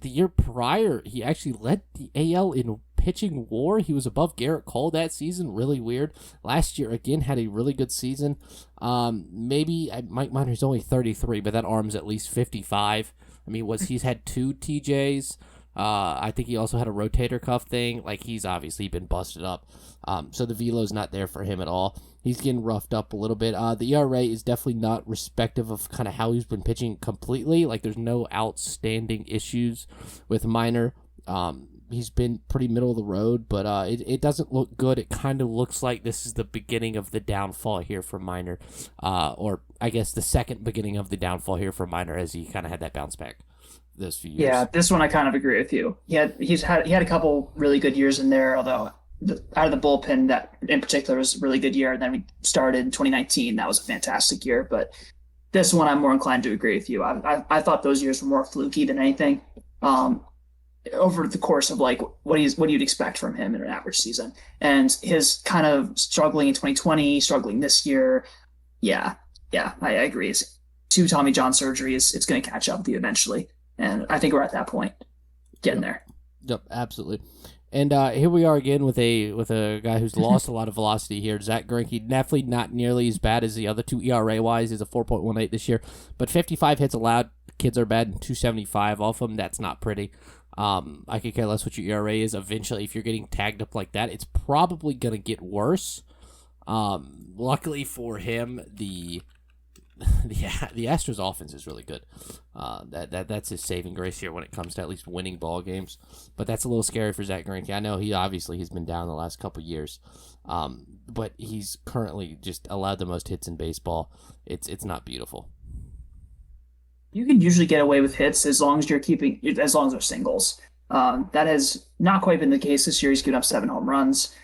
the year prior, he actually led the AL in pitching WAR. He was above Garrett Cole that season. Really weird. Last year, again, had a really good season. Maybe Mike Minor's only 33, but that arm's at least 55. I mean, he's had 2 TJs. I think he also had a rotator cuff thing. Like, he's obviously been busted up. So the velo's not there for him at all. He's getting roughed up a little bit. The ERA is definitely not respective of kind of how he's been pitching completely. Like, there's no outstanding issues with Minor. He's been pretty middle of the road, but it doesn't look good. It kind of looks like this is the beginning of the downfall here for Minor. Or I guess the second beginning of the downfall here for Minor as he kind of had that bounce back those few years. Yeah, this one I kind of agree with you. He had a couple really good years in there, although out of the bullpen, that in particular was a really good year. And then we started in 2019. That was a fantastic year. But this one, I'm more inclined to agree with you. I thought those years were more fluky than anything. Over the course of like what you'd expect from him in an average season, and his kind of struggling in 2020, struggling this year. Yeah, I agree. It's 2 Tommy John surgeries. It's going to catch up with you eventually. And I think we're at that point, getting there. Yep, absolutely. And here we are again with a guy who's lost a lot of velocity here. Zach Greinke, definitely not nearly as bad as the other 2 ERA-wise. He's a 4.18 this year. But 55 hits allowed. Kids are bad, and 275 off them. That's not pretty. I could care less what your ERA is. Eventually, if you're getting tagged up like that, it's probably going to get worse. Luckily for him, the Astros offense is really good. That's his saving grace here when it comes to at least winning ball games. But that's a little scary for Zach Greinke. I know he's been down the last couple years, but he's currently just allowed the most hits in baseball. It's not beautiful. You can usually get away with hits as long as they're singles. That has not quite been the case this year. He's given up 7 home runs.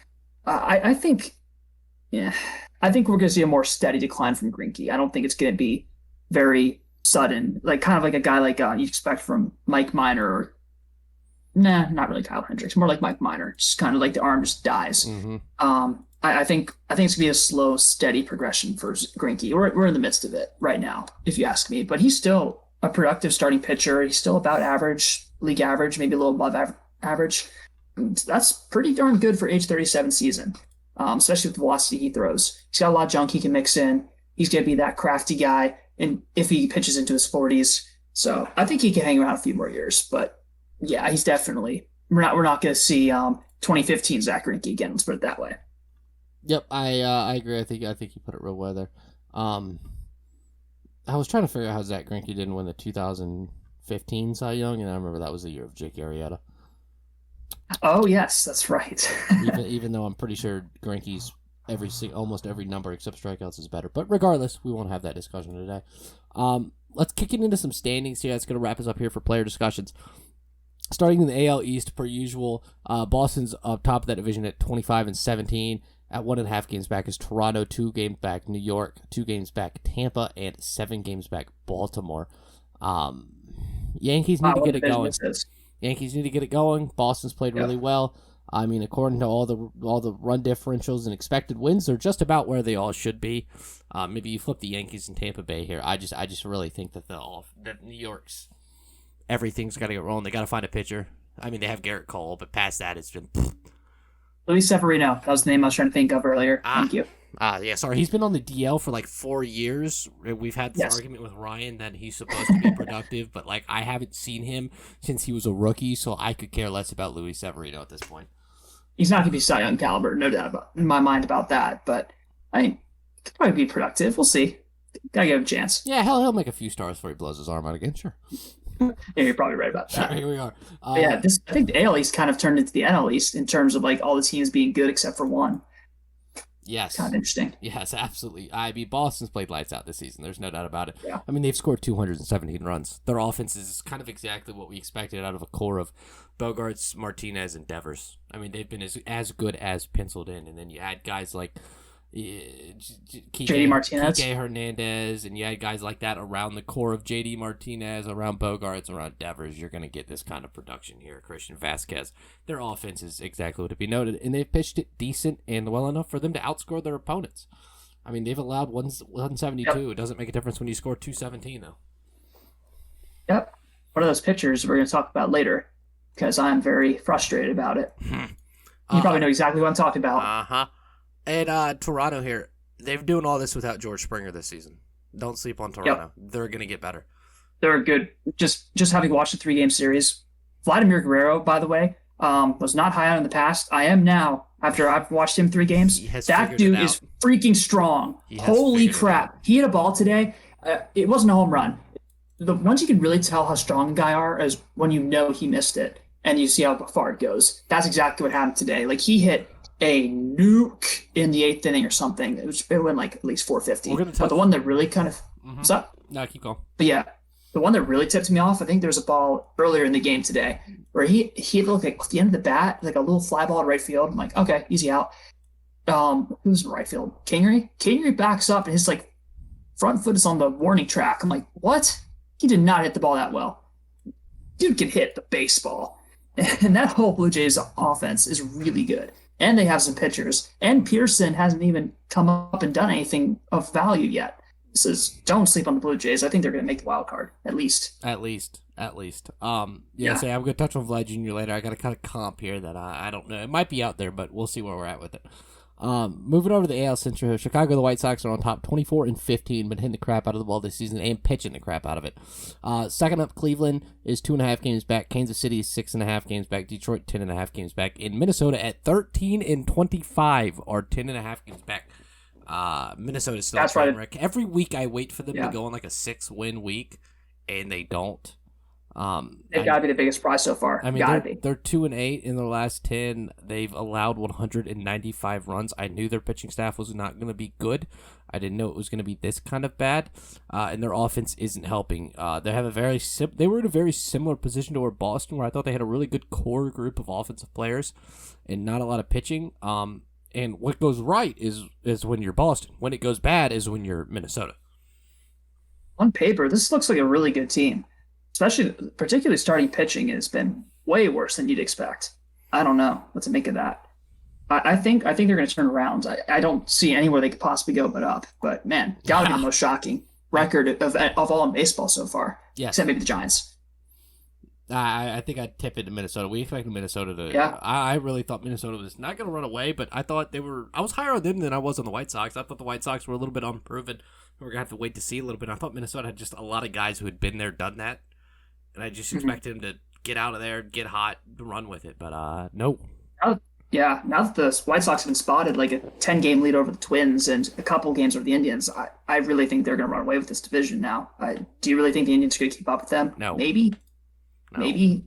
I think we're going to see a more steady decline from Greinke. I don't think it's going to be very sudden, kind of like a guy like you'd expect from Mike Minor. Or, not really Kyle Hendricks. More like Mike Minor. Just kind of like the arm just dies. Mm-hmm. I think it's going to be a slow, steady progression for Greinke. We're in the midst of it right now, if you ask me. But he's still a productive starting pitcher. He's still about average, league average, maybe a little above average. That's pretty darn good for age 37 season, especially with the velocity he throws. He's got a lot of junk he can mix in. He's going to be that crafty guy, and if he pitches into his 40s. So I think he can hang around a few more years. But yeah, he's definitely we're not going to see 2015 Zach Greinke again. Let's put it that way. Yep, I agree. I think you put it real well there. I was trying to figure out how Zach Greinke didn't win the 2015 Cy Young, and I remember that was the year of Jake Arrieta. Oh yes, that's right. even though I'm pretty sure Greinke's almost every number except strikeouts is better, but regardless, we won't have that discussion today. Let's kick it into some standings here. That's going to wrap us up here for player discussions. Starting in the AL East, per usual, Boston's up top of that division at 25-17. At 1.5 games back is Toronto, 2 games back New York, 2 games back Tampa, and 7 games back Baltimore. Yankees need to get it going. Yankees need to get it going. Boston's played really well. I mean, according to all the run differentials and expected wins, they're just about where they all should be. Maybe you flip the Yankees and Tampa Bay here. I just really think that that New York's everything's got to get rolling. They got to find a pitcher. I mean, they have Garrett Cole, but past that, it's been. Luis Severino. That was the name I was trying to think of earlier. Thank you. Yeah, sorry. He's been on the DL for 4 years. We've had this argument with Ryan that he's supposed to be productive, but I haven't seen him since he was a rookie, so I could care less about Luis Severino at this point. He's not going to be Cy Young caliber, no doubt in my mind about that, but he could probably be productive. We'll see. Gotta give him a chance. Yeah, he'll make a few stars before he blows his arm out again, sure. Yeah, you're probably right about that. Sure, here we are. I think the AL East kind of turned into the NL East in terms of all the teams being good except for one. Yes. Kind of interesting. Yes, absolutely. I mean, Boston's played lights out this season. There's no doubt about it. Yeah. I mean, they've scored 217 runs. Their offense is kind of exactly what we expected out of a core of Bogarts, Martinez, and Devers. I mean, they've been as good as penciled in. And then you add guys like JD Martinez, Kike Hernandez, and you had guys like that around the core of JD Martinez, around Bogarts, around Devers. You're going to get this kind of production here. Christian Vasquez, their offense is exactly what to be noted, and they've pitched it decent and well enough for them to outscore their opponents. I mean, they've allowed 172. Yep. It doesn't make a difference when you score 217, though. Yep. One of those pitchers we're going to talk about later because I'm very frustrated about it. You probably know exactly what I'm talking about. Uh-huh. And Toronto here, they're doing all this without George Springer this season. Don't sleep on Toronto. Yep. They're going to get better. They're good. Just having watched the 3-game series. Vladimir Guerrero, by the way, was not high on in the past. I am now, after I've watched him 3 games. That dude is freaking strong. Holy crap. He hit a ball today. It wasn't a home run. The ones you can really tell how strong a guy are is when you know he missed it and you see how far it goes. That's exactly what happened today. He hit a nuke in the 8th inning or something. It went at least 450. But the one that really kind of what's up? No, keep going. But yeah, the one that really tipped me off, I think there was a ball earlier in the game today where he looked like at the end of the bat, a little fly ball to right field. I'm like, okay, easy out. Who's in right field? Kingery backs up and his front foot is on the warning track. I'm like, what? He did not hit the ball that well. Dude can hit the baseball. And that whole Blue Jays offense is really good. And they have some pitchers. And Pearson hasn't even come up and done anything of value yet. Don't sleep on the Blue Jays. I think they're going to make the wild card, at least. At least. So I'm going to touch on Vlad Jr. later. I got a kind of comp here that I don't know. It might be out there, but we'll see where we're at with it. Moving over to the AL Central, Chicago, the White Sox are on top 24-15, been hitting the crap out of the ball this season and pitching the crap out of it. Second up, Cleveland is 2.5 games back. Kansas City is 6.5 games back. Detroit, 10.5 games back. In Minnesota at 13-25 are 10.5 games back. Minnesota is still a train wreck. Every week I wait for them to go on like a 6-win week, and they don't. They've got to be the biggest prize so far. I mean, they're 2-8 in their last 10. They've allowed 195 runs. I knew their pitching staff was not going to be good. I didn't know it was going to be this kind of bad. And their offense isn't helping. They were in a very similar position to where Boston, where I thought they had a really good core group of offensive players and not a lot of pitching. And what goes right is when you're Boston. When it goes bad is when you're Minnesota. On paper, this looks like a really good team. Particularly starting pitching has been way worse than you'd expect. I don't know what to make of that. I think they're going to turn around. I don't see anywhere they could possibly go but up. But man, gotta be the most shocking record of all in baseball so far. Yes. Except maybe the Giants. I think I'd tip it to Minnesota. We expected Minnesota to. Yeah. I really thought Minnesota was not going to run away, but I thought I was higher on them than I was on the White Sox. I thought the White Sox were a little bit unproven. We're going to have to wait to see a little bit. I thought Minnesota had just a lot of guys who had been there, done that. And I just expected him to get out of there, get hot, run with it. But no. Now that the White Sox have been spotted like a 10-game lead over the Twins and a couple games over the Indians, I really think they're going to run away with this division now. Do you really think the Indians are going to keep up with them? No. Maybe. No. Maybe.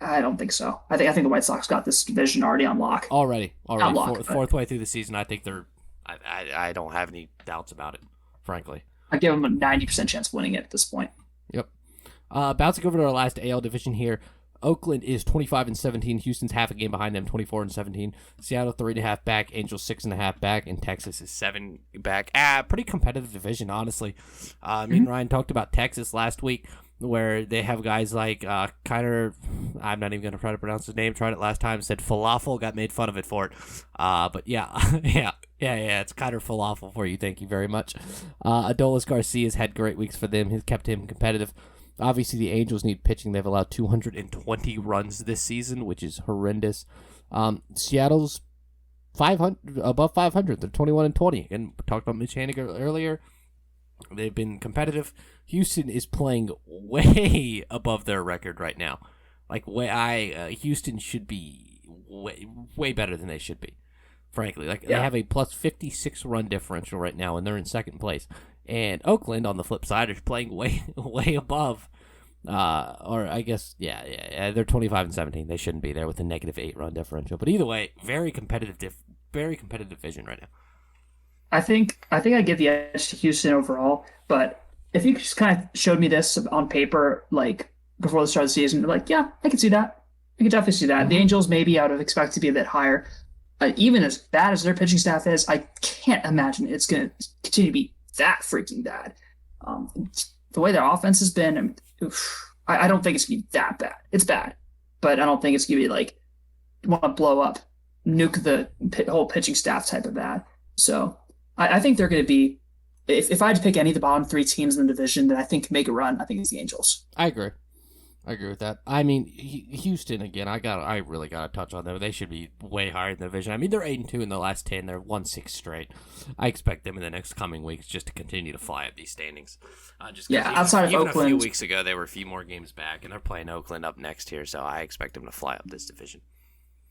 I don't think so. I think the White Sox got this division already on lock. Already. Lock, fourth way through the season, I think they're. I don't have any doubts about it, frankly. I give them a 90% chance of winning it at this point. Yep. Bouncing over to our last AL division here. Oakland is 25-17. Houston's half a game behind them, 24-17. Seattle 3.5 back. Angels 6.5 back, and Texas is 7 back. Pretty competitive division, honestly. Me and Ryan talked about Texas last week, where they have guys like Kiner. I'm not even going to try to pronounce his name. Tried it last time. Said Falafel. Got made fun of it for it. But yeah, yeah. It's Kiner Falafel for you. Thank you very much. Adolis Garcia's had great weeks for them. He's kept him competitive. Obviously, the Angels need pitching. They've allowed 220 runs this season, which is horrendous. Seattle's 500 above 500. They're 21-20. And we talked about Mitch Haniger earlier. They've been competitive. Houston is playing way above their record right now. Houston should be way better than they should be. Frankly, they have a plus 56 run differential right now, and they're in second place. And Oakland, on the flip side, is playing way above. They're 25-17. They shouldn't be there with a negative 8 run differential. But either way, very competitive division right now. I think I give the edge to Houston overall. But if you just kind of showed me this on paper, like before the start of the season, like, yeah, I can see that. I can definitely see that. Mm-hmm. The Angels maybe I would have expected to be a bit higher. Even as bad as their pitching staff is, I can't imagine it's going to continue to be that freaking bad. The way their offense has been, I don't think it's going to be that bad. It's bad, but I don't think it's going to be like want to blow up, nuke the whole pitching staff type of bad. So I think they're going to be, if I had to pick any of the bottom 3 teams in the division that I think can make a run, I think it's the Angels. I agree with that. I mean, Houston, again, I really got to touch on them. They should be way higher in the division. I mean, they're 8-2 in the last 10. They're 1-6 straight. I expect them in the next coming weeks just to continue to fly up these standings. Outside of Oakland. A few weeks ago, they were a few more games back, and they're playing Oakland up next here, so I expect them to fly up this division.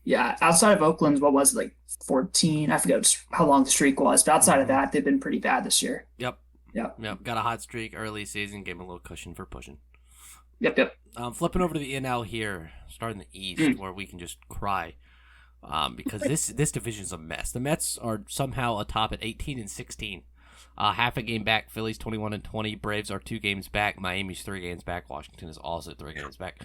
Yeah, outside of Oakland, what was it, like 14? I forget how long the streak was, but outside of that, they've been pretty bad this year. Yep. Got a hot streak early season, gave them a little cushion for pushing. Yep. Flipping over to the NL here, starting the East, where we can just cry because this division's a mess. The Mets are somehow atop at 18-16, half a game back. Phillies 21-20. Braves are 2 games back. Miami's 3 games back. Washington is also 3 games back.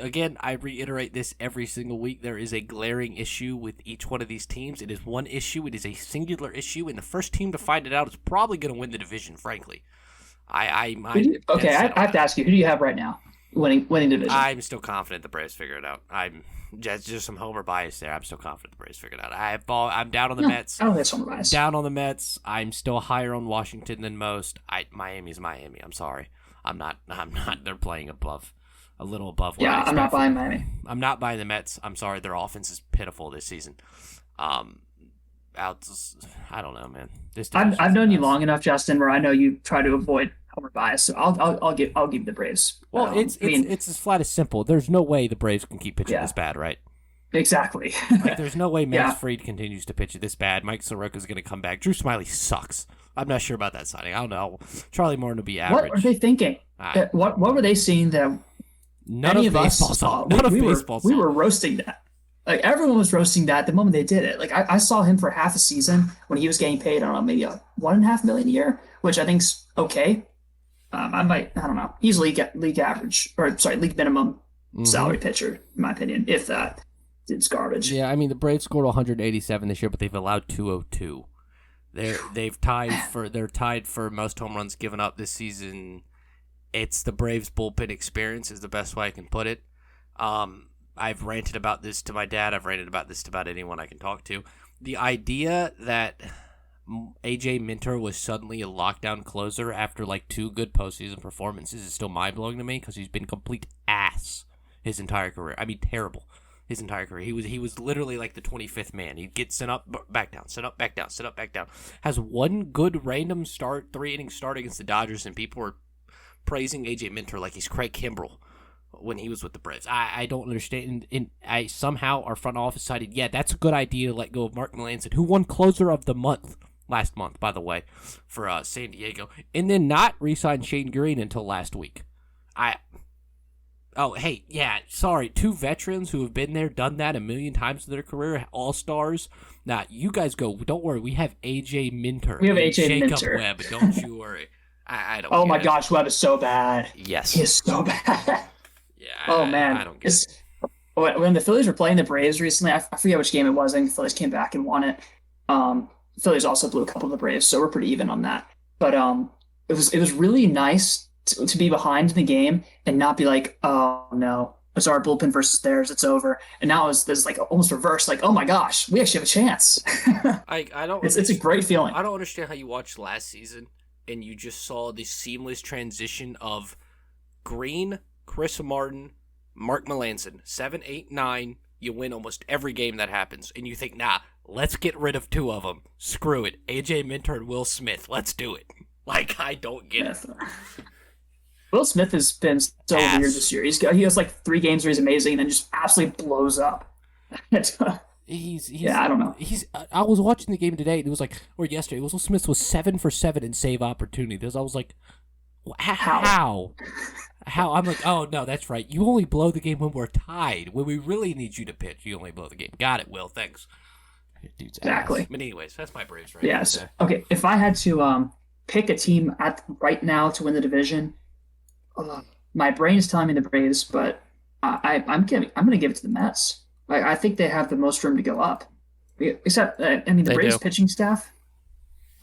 Again, I reiterate this every single week. There is a glaring issue with each one of these teams. It is one issue. It is a singular issue, and the first team to find it out is probably going to win the division. Frankly. I have to ask you, who do you have right now winning division? I'm still confident the Braves figure it out. I'm just some homer bias there. I'm still confident the Braves figure it out. I'm down on the Mets. I don't think it's homer bias. Down on the Mets. I'm still higher on Washington than most. Miami's Miami. I'm sorry. I'm not. They're playing a little above. I'm not buying Miami. I'm not buying the Mets. I'm sorry. Their offense is pitiful this season. Um, out, I don't know, man. I've known you long enough, Justin, where I know you try to avoid homer bias. So I'll give the Braves. Well, it's as flat as simple. There's no way the Braves can keep pitching this bad, right? Exactly. Like, there's no way Max Fried continues to pitch it this bad. Mike Soroka's going to come back. Drew Smyly sucks. I'm not sure about that signing. I don't know. Charlie Morton will be average. What are they thinking? What were they seeing that none any of of baseball us saw? saw? None of baseball saw. We were roasting that. Like, everyone was roasting that the moment they did it. Like, I saw him for half a season when he was getting paid, I don't know, maybe $1.5 million a year, which I think's okay. I don't know. He's league average, or sorry, league minimum salary pitcher, in my opinion, if that. It's garbage. Yeah, I mean, the Braves scored 187 this year, but they've allowed 202. They're tied for most home runs given up this season. It's the Braves bullpen experience is the best way I can put it. I've ranted about this to my dad. I've ranted about this to about anyone I can talk to. The idea that AJ Minter was suddenly a lockdown closer after like 2 good postseason performances is still mind-blowing to me because he's been complete ass his entire career. I mean, terrible. His entire career. He was literally like the 25th man. He'd get sent up, back down, sent up, back down, sent up, back down. Has one good random start, 3-inning start against the Dodgers, and people were praising AJ Minter like he's Craig Kimbrell when he was with the Braves. I don't understand. And I somehow our front office decided, yeah, that's a good idea to let go of Mark Melancon, who won Closer of the Month last month, by the way, for San Diego, and then not re-sign Shane Green until last week. Oh, hey, yeah, sorry. 2 veterans who have been there, done that a million times in their career, all-stars. Now, you guys go, don't worry, we have A.J. Minter. We have A.J. Jacob Minter. Webb, don't you worry. I don't Oh, my it. gosh, Webb is so bad. Yes. He is so bad. Yeah, man. I don't get it. When the Phillies were playing the Braves recently, I forget which game it was. I think the Phillies came back and won it. Phillies also blew a couple of the Braves, so we're pretty even on that. But it was really nice to be behind the game and not be like, oh no, it's our bullpen versus theirs, it's over. And now there's like almost reverse, like, oh my gosh, we actually have a chance. I don't. It's a great feeling. I don't understand how you watched last season and you just saw the seamless transition of Green, Chris Martin, Mark Melancon, 7, 8, 9. You win almost every game that happens, and you think, nah, let's get rid of 2 of them. Screw it, AJ Minter and Will Smith. Let's do it. Like, I don't get it. Will Smith has been so weird this year. He has like 3 games where he's amazing and then just absolutely blows up. I don't know. I was watching the game today. It was like, or yesterday. Will Smith was 7 for 7 in save opportunities. I was like, how? I'm like, oh no, that's right. You only blow the game when we're tied. When we really need you to pitch, you only blow the game. Got it, Will. Thanks. Dude's exactly. Ass. But anyways, that's my Braves right Yes. Yeah, okay. If I had to pick a team right now to win the division. My brain is telling me the Braves, but I'm going to give it to the Mets. I think they have the most room to go up. Except, the Braves pitching staff.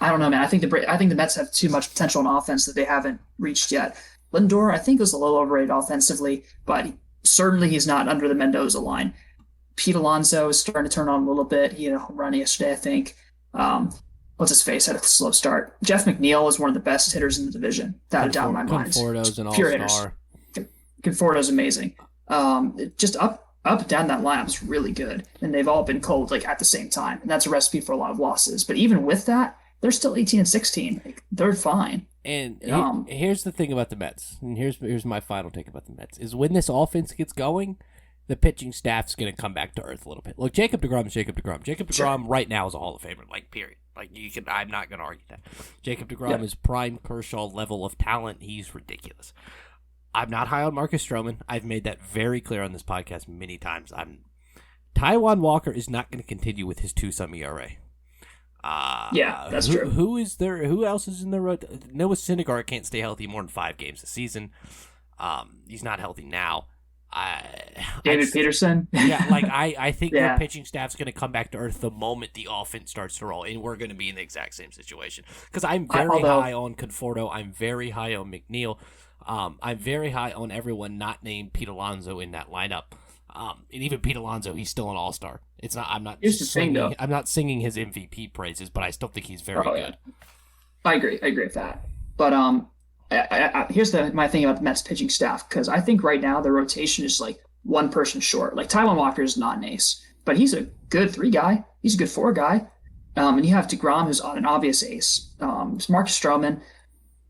I don't know, man. I think the Mets have too much potential in offense that they haven't reached yet. Lindor, I think, was a little overrated offensively, but certainly he's not under the Mendoza line. Pete Alonso is starting to turn on a little bit. He had a home run yesterday, I think. What's his face had a slow start. Jeff McNeil is one of the best hitters in the division. Without a doubt in my mind. Conforto's an pure all-star. Conforto's amazing. Just up and down that lineup is really good, and they've all been cold like at the same time, and that's a recipe for a lot of losses. But even with that, they're still 18 and 16. Like, they're fine. And here's the thing about the Mets, and here's my final take about the Mets: is when this offense gets going, the pitching staff's going to come back to earth a little bit. Look, Jacob DeGrom is Jacob DeGrom. Jacob DeGrom right now is a Hall of Famer. Like, period. Like, I'm not going to argue that. Jacob DeGrom is prime Kershaw level of talent. He's ridiculous. I'm not high on Marcus Stroman. I've made that very clear on this podcast many times. Taijuan Walker is not going to continue with his 2-some ERA. That's true. Who is there? Who else is in the road? Noah Syndergaard can't stay healthy more than 5 games a season. He's not healthy now. David Peterson. I think their pitching staff's going to come back to earth the moment the offense starts to roll, and we're going to be in the exact same situation. Because I'm very high on Conforto. I'm very high on McNeil. I'm very high on everyone not named Pete Alonso in that lineup. And even Pete Alonso, he's still an all-star. It's not. I'm not. I'm not singing his MVP praises, but I still think he's very good. Yeah. I agree with that. But here's my thing about the Mets pitching staff, because I think right now the rotation is like one person short. Like, Taijuan Walker is not an ace, but he's a good 3 guy. He's a good 4 guy. And you have DeGrom, who's an obvious ace. Marcus Stroman,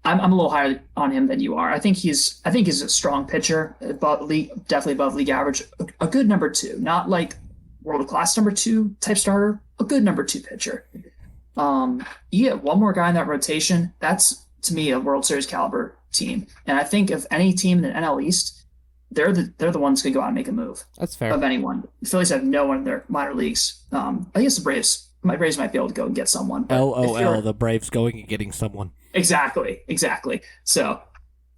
I'm a little higher on him than you are. I think he's a strong pitcher, definitely above league average. A good number 2, not like world class number 2 type starter. A good number 2 pitcher. You get one more guy in that rotation. That's to me a World Series caliber team. And I think if any team in the NL East, they're the ones going to go out and make a move. That's fair. Of anyone. The Phillies have no one in their minor leagues. I guess the Braves. My Braves might be able to go and get someone. LOL, the Braves going and getting someone. Exactly. So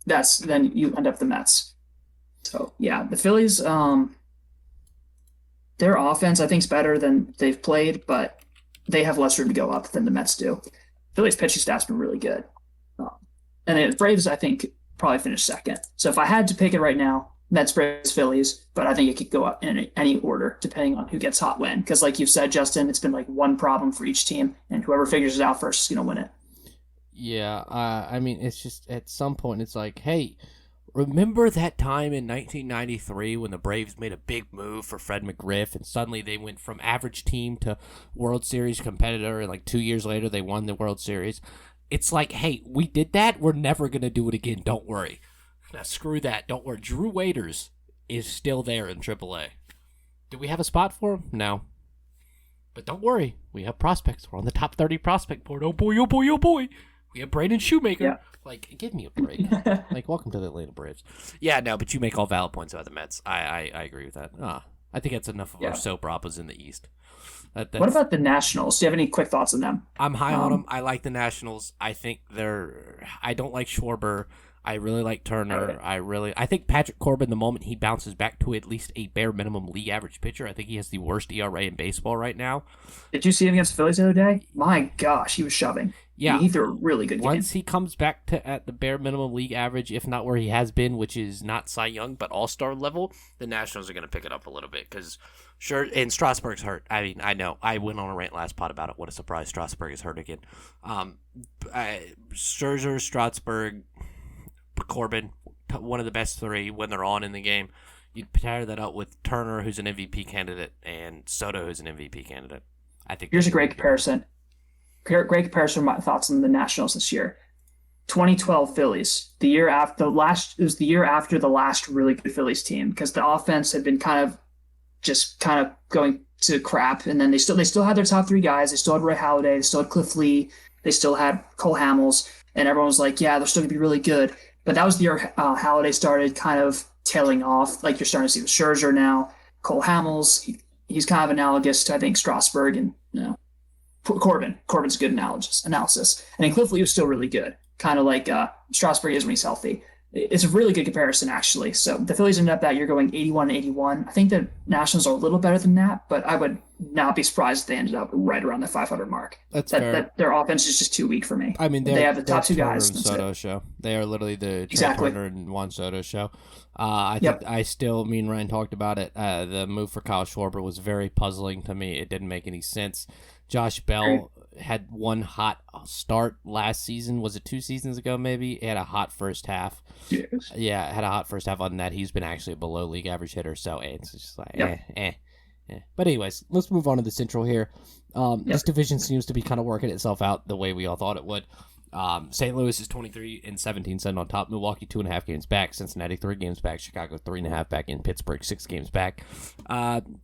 then you end up the Mets. So yeah, the Phillies, their offense I think is better than they've played, but they have less room to go up than the Mets do. Phillies pitching staff's been really good. And the Braves I think probably finish second. So if I had to pick it right now, Mets, Braves, Phillies, but I think it could go up in any order depending on who gets hot when. Because like you've said, Justin, it's been like one problem for each team, and whoever figures it out first is going to win it. Yeah, I mean, it's just at some point it's like, hey, remember that time in 1993 when the Braves made a big move for Fred McGriff, and suddenly they went from average team to World Series competitor, and like 2 years later they won the World Series. It's like, hey, we did that. We're never going to do it again. Don't worry. Now, screw that. Don't worry. Drew Waiters is still there in AAA. Do we have a spot for him? No. But don't worry. We have prospects. We're on the top 30 prospect board. Oh, boy, oh, boy, oh, boy. We have Braden Shoemaker. Yeah. Like, give me a break. Like, welcome to the Atlanta Braves. Yeah, no, but you make all valid points about the Mets. I agree with that. I think that's enough of our soap operas in the East. What about the Nationals? Do you have any quick thoughts on them? I'm high on them. I like the Nationals. I think I don't like Schwarber. I really like Turner. I think Patrick Corbin, the moment he bounces back to at least a bare minimum league average pitcher, I think he has the worst ERA in baseball right now. Did you see him against the Phillies the other day? My gosh, he was shoving. Yeah. He threw a really good game. Once he comes back to at the bare minimum league average, if not where he has been, which is not Cy Young, but all-star level, the Nationals are going to pick it up a little bit because, sure, and Strasburg's hurt. I mean, I know. I went on a rant last pod about it. What a surprise Strasburg is hurt again. Scherzer, Strasburg, Corbin, one of the best 3 when they're on in the game. You'd pair that up with Turner, who's an MVP candidate, and Soto, who's an MVP candidate. I think here's a great comparison. Great comparison. My thoughts on the Nationals this year. 2012 Phillies, the year after the last really good Phillies team, because the offense had been kind of going to crap, and then they still had their top 3 guys. They still had Roy Halladay, they still had Cliff Lee, they still had Cole Hamels, and everyone was like, yeah, they're still gonna be really good. But that was the year Halladay started kind of tailing off. Like you're starting to see with Scherzer now. Cole Hamels, he's kind of analogous to, I think, Strasburg and Corbin. Corbin's a good analysis. And then Cliff Lee was still really good, kind of like Strasburg is when he's healthy. It's a really good comparison, actually. So the Phillies ended up that year going 81-81. I think the Nationals are a little better than that, but I would not be surprised if they ended up right around the 500 mark. That's fair. That their offense is just too weak for me. I mean, they have the top 2 guys. And Soto show. They are literally the Exactly. Turner and Juan Soto show. I think me and Ryan talked about it. The move for Kyle Schwarber was very puzzling to me. It didn't make any sense. Josh Bell had one hot start last season. Was it 2 seasons ago, maybe? He had a hot first half. Yes. Yeah, had a hot first half. On that, he's been actually a below league average hitter, so it's just like, But anyways, let's move on to the Central here. This division seems to be kind of working itself out the way we all thought it would. St. Louis is 23-17, sitting on top. Milwaukee 2.5 games back. Cincinnati 3 games back. Chicago 3.5 back in. Pittsburgh 6 games back.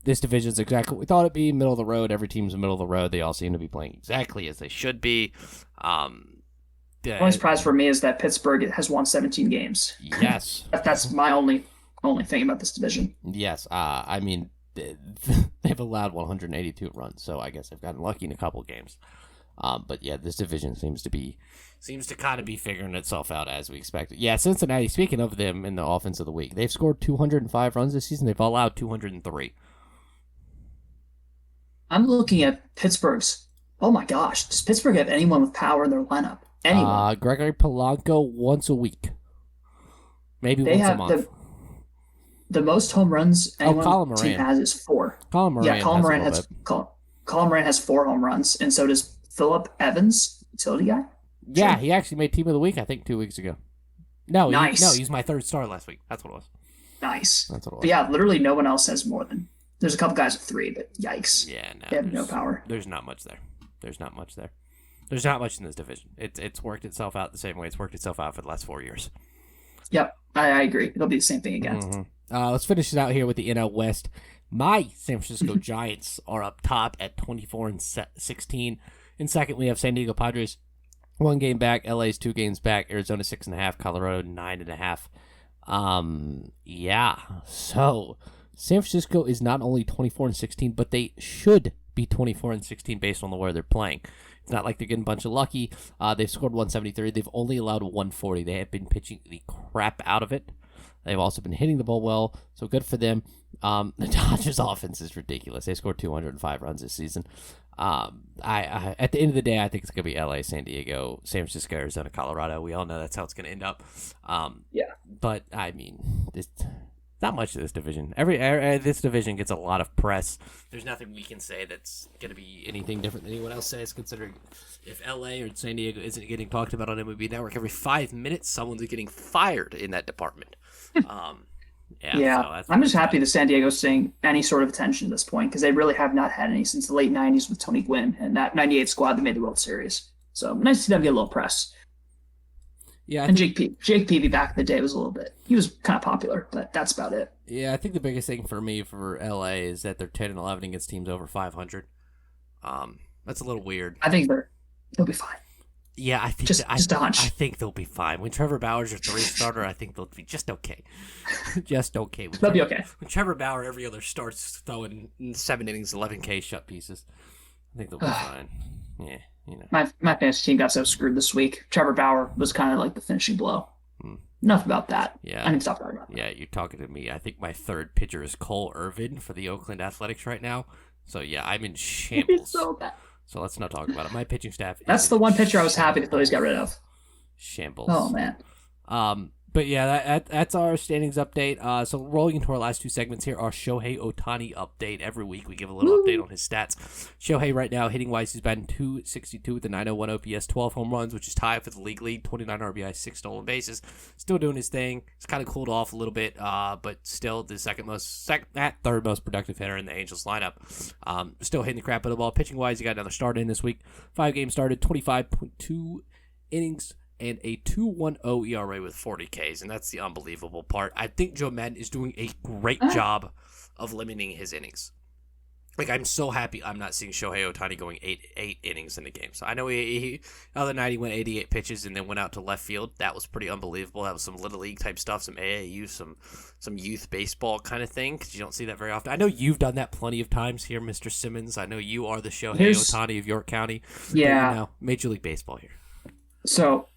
This division is exactly what we thought it'd be. Middle of the road. Every team's in the middle of the road. They all seem to be playing exactly as they should be. The only surprise for me is that Pittsburgh has won 17 games. Yes. That's my only thing about this division. Yes. I mean, they've allowed 182 runs, so I guess they've gotten lucky in a couple games. But yeah, this division seems to kind of be figuring itself out as we expected. Yeah, Cincinnati, speaking of them in the offense of the week, they've scored 205 runs this season. They've allowed 203. I'm looking at Pittsburgh's. Oh my gosh, does Pittsburgh have anyone with power in their lineup? Anyone? Gregory Polanco once a week. Maybe they once a month. The most home runs anyone team has is 4. Colin Moran Colin Moran has 4 home runs, and so does Phillip Evans, utility guy. Yeah, sure. He actually made Team of the Week, I think, 2 weeks ago. No, nice. He was my 3rd star last week. That's what it was. Nice. That's what it was. But yeah, literally no one else has more than There's a couple guys with 3, but yikes. Yeah, no, They have no power. There's not much there. There's not much there. There's not much in this division. It's worked itself out the same way it's worked itself out for the last 4 years. Yep, I agree. It'll be the same thing again. Mm-hmm. Let's finish it out here with the NL West. My San Francisco Giants are up top at 24-16. In second, we have San Diego Padres, 1 game back. LA's 2 games back. Arizona 6.5. Colorado 9.5. Yeah. So San Francisco is not only 24-16, but they should be 24-16 based on the way they're playing. It's not like they're getting a bunch of lucky. They've scored 173. They've only allowed 140. They have been pitching the crap out of it. They've also been hitting the ball well, so good for them. The Dodgers' offense is ridiculous. They scored 205 runs this season. I at the end of the day, I think it's going to be LA, San Diego, San Francisco, Arizona, Colorado. We all know that's how it's going to end up. Yeah. But, I mean, not much of this division. This division gets a lot of press. There's nothing we can say that's going to be anything different than anyone else says, considering if LA or San Diego isn't getting talked about on MLB Network every 5 minutes, someone's getting fired in that department. Yeah. So I'm just happy that San Diego's seeing any sort of attention at this point because they really have not had any since the late 90s with Tony Gwynn and that 98 squad that made the World Series. So nice to see them get a little press. Yeah, and Jake Peavy back in the day was a little bit. He was kind of popular, but that's about it. Yeah, I think the biggest thing for me for LA is that they're 10-11 against teams over 500. That's a little weird. I think they'll be fine. Yeah, I think just a hunch. I think they'll be fine. When Trevor Bauer's your 3 starter, I think they'll be just okay. Just okay. They'll be okay. When Trevor Bauer every other starts throwing 7 innings, 11K shut pieces, I think they'll be fine. Yeah, you know. My fantasy team got so screwed this week. Trevor Bauer was kind of like the finishing blow. Enough about that. Yeah, I need to stop talking about that. Yeah, you're talking to me. I think my 3rd pitcher is Cole Irvin for the Oakland Athletics right now. So yeah, I'm in shambles. He's so bad. So let's not talk about it. My pitching staff. That's the one pitcher I was happy the Phillies got rid of. Shambles. Oh man. But yeah, that's our standings update. So rolling into our last 2 segments here, our Shohei Ohtani update. Every week we give a little update on his stats. Shohei right now, hitting wise, he's batting .262 with a 901 OPS, 12 home runs, which is tied for the league lead, 29 RBI, 6 stolen bases. Still doing his thing. It's kind of cooled off a little bit, but still the third most productive hitter in the Angels lineup. Still hitting the crap out of the ball. Pitching wise, he got another start in this week. 5 games started, 25.2 innings. And a 2.10 ERA with 40 Ks, and that's the unbelievable part. I think Joe Madden is doing a great job of limiting his innings. Like, I'm so happy I'm not seeing Shohei Ohtani going eight innings in the game. So I know he other night he went 88 pitches and then went out to left field. That was pretty unbelievable. That was some Little League type stuff, some AAU, some youth baseball kind of thing, because you don't see that very often. I know you've done that plenty of times here, Mr. Simmons. I know you are the Shohei Ohtani of York County. Yeah. But, you know, Major League Baseball here. So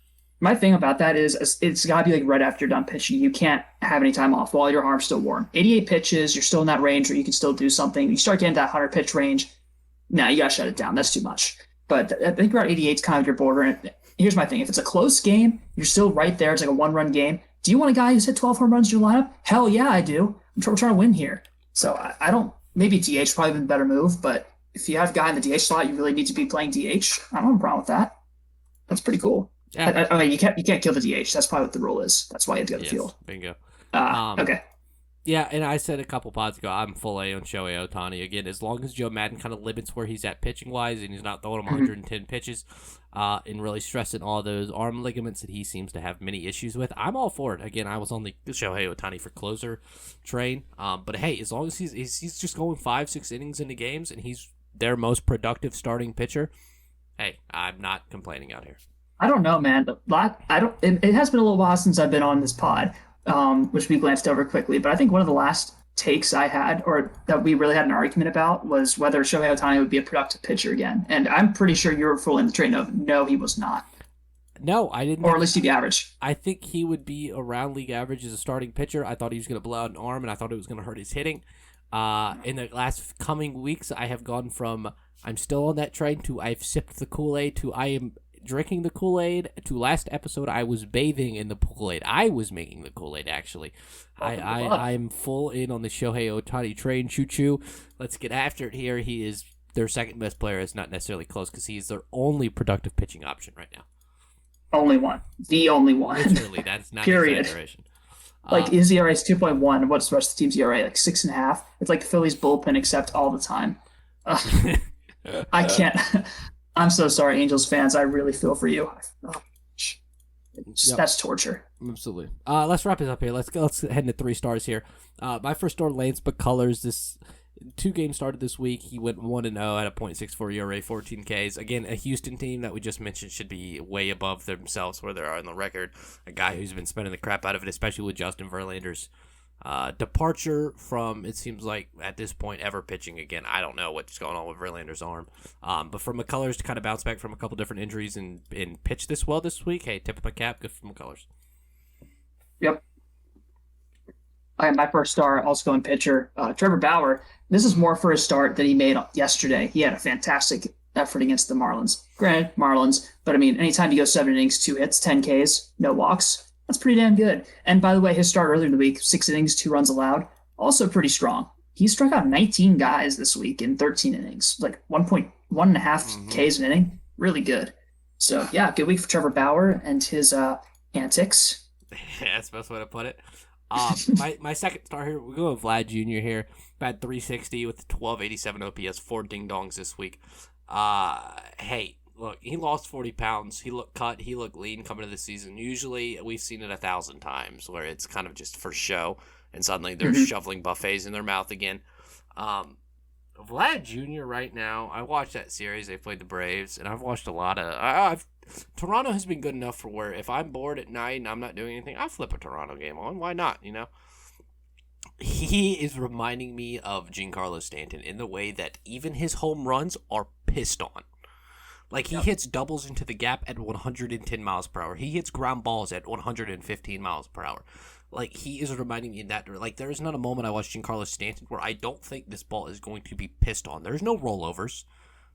my thing about that is it's got to be like right after you're done pitching. You can't have any time off while your arm's still warm. 88 pitches, you're still in that range where you can still do something. You start getting that 100-pitch range, you got to shut it down. That's too much. But I think around 88 is kind of your border. And here's my thing. If it's a close game, you're still right there. It's like a 1-run game. Do you want a guy who's hit 12 home runs in your lineup? Hell yeah, I do. We're trying to win here. So I don't – maybe DH probably been a better move, but if you have a guy in the DH slot, you really need to be playing DH. I don't have a problem with that. That's pretty cool. Yeah. I mean, you can't kill the DH. That's probably what the rule is. That's why you have to go to the field. Bingo. Okay. Yeah, and I said a couple pods ago, I'm full A on Shohei Ohtani. Again, as long as Joe Madden kind of limits where he's at pitching-wise and he's not throwing him 110 pitches and really stressing all those arm ligaments that he seems to have many issues with, I'm all for it. Again, I was on the Shohei Ohtani for closer train. But, hey, as long as he's just going 5-6 innings into games and he's their most productive starting pitcher, hey, I'm not complaining out here. I don't know, man. It has been a little while since I've been on this pod, which we glanced over quickly. But I think one of the last takes I had, or that we really had an argument about, was whether Shohei Ohtani would be a productive pitcher again. And I'm pretty sure you were full in the train of no, he was not. No, I didn't. Or at least he'd be average. I think he would be around league average as a starting pitcher. I thought he was going to blow out an arm, and I thought it was going to hurt his hitting. In the last coming weeks, I have gone from I'm still on that train to I've sipped the Kool-Aid to I am drinking the Kool-Aid to last episode I was bathing in the Kool-Aid. I was making the Kool-Aid, actually. I'm full in on the Shohei Ohtani train. Choo-choo. Let's get after it here. He is their second best player. It's not necessarily close because he's their only productive pitching option right now. Only one. The only one. Literally, that's not Period. an exaggeration. Like his ERA is 2.1. What's the rest of the team's ERA? Like 6.5. It's like the Phillies bullpen except all the time. I can't. I'm so sorry, Angels fans. I really feel for you. Oh, that's torture. Absolutely. Let's wrap this up here. Let's head into 3 stars here. My first star, Lance McCullers. This 2 games started this week. He went 1-0 at a .64 ERA, 14 Ks. Again, a Houston team that we just mentioned should be way above themselves where they are in the record. A guy who's been spending the crap out of it, especially with Justin Verlander's departure from, it seems like at this point, ever pitching again. I don't know what's going on with Verlander's arm. But for McCullers to kind of bounce back from a couple different injuries and pitch this well this week, hey, tip of my cap, good for McCullers. Yep. My first star, also going pitcher, Trevor Bauer. This is more for a start that he made yesterday. He had a fantastic effort against the Marlins. Granted, Marlins, but I mean, anytime you go 7 innings, 2 hits, 10 Ks, no walks, that's pretty damn good. And by the way, his start earlier in the week, 6 innings, 2 runs allowed, also pretty strong. He struck out 19 guys this week in 13 innings, like 1.5 Ks an inning. Really good. So yeah, good week for Trevor Bauer and his antics. Yeah, that's the best way to put it. My second star here, we'll go with Vlad Jr. here. Batted .360 with 1287 OPS, 4 ding-dongs this week. Hey, look, he lost 40 pounds. He looked cut. He looked lean coming into the season. Usually, we've seen it 1,000 times where it's kind of just for show, and suddenly they're shoveling buffets in their mouth again. Vlad Jr. right now, I watched that series. They played the Braves, and I've watched a lot of... Toronto has been good enough for where if I'm bored at night and I'm not doing anything, I'll flip a Toronto game on. Why not, you know? He is reminding me of Giancarlo Stanton in the way that even his home runs are pissed on. Like, he hits doubles into the gap at 110 miles per hour. He hits ground balls at 115 miles per hour. Like, he is reminding me in that, like, there is not a moment I watch Giancarlo Stanton where I don't think this ball is going to be pissed on. There's no rollovers.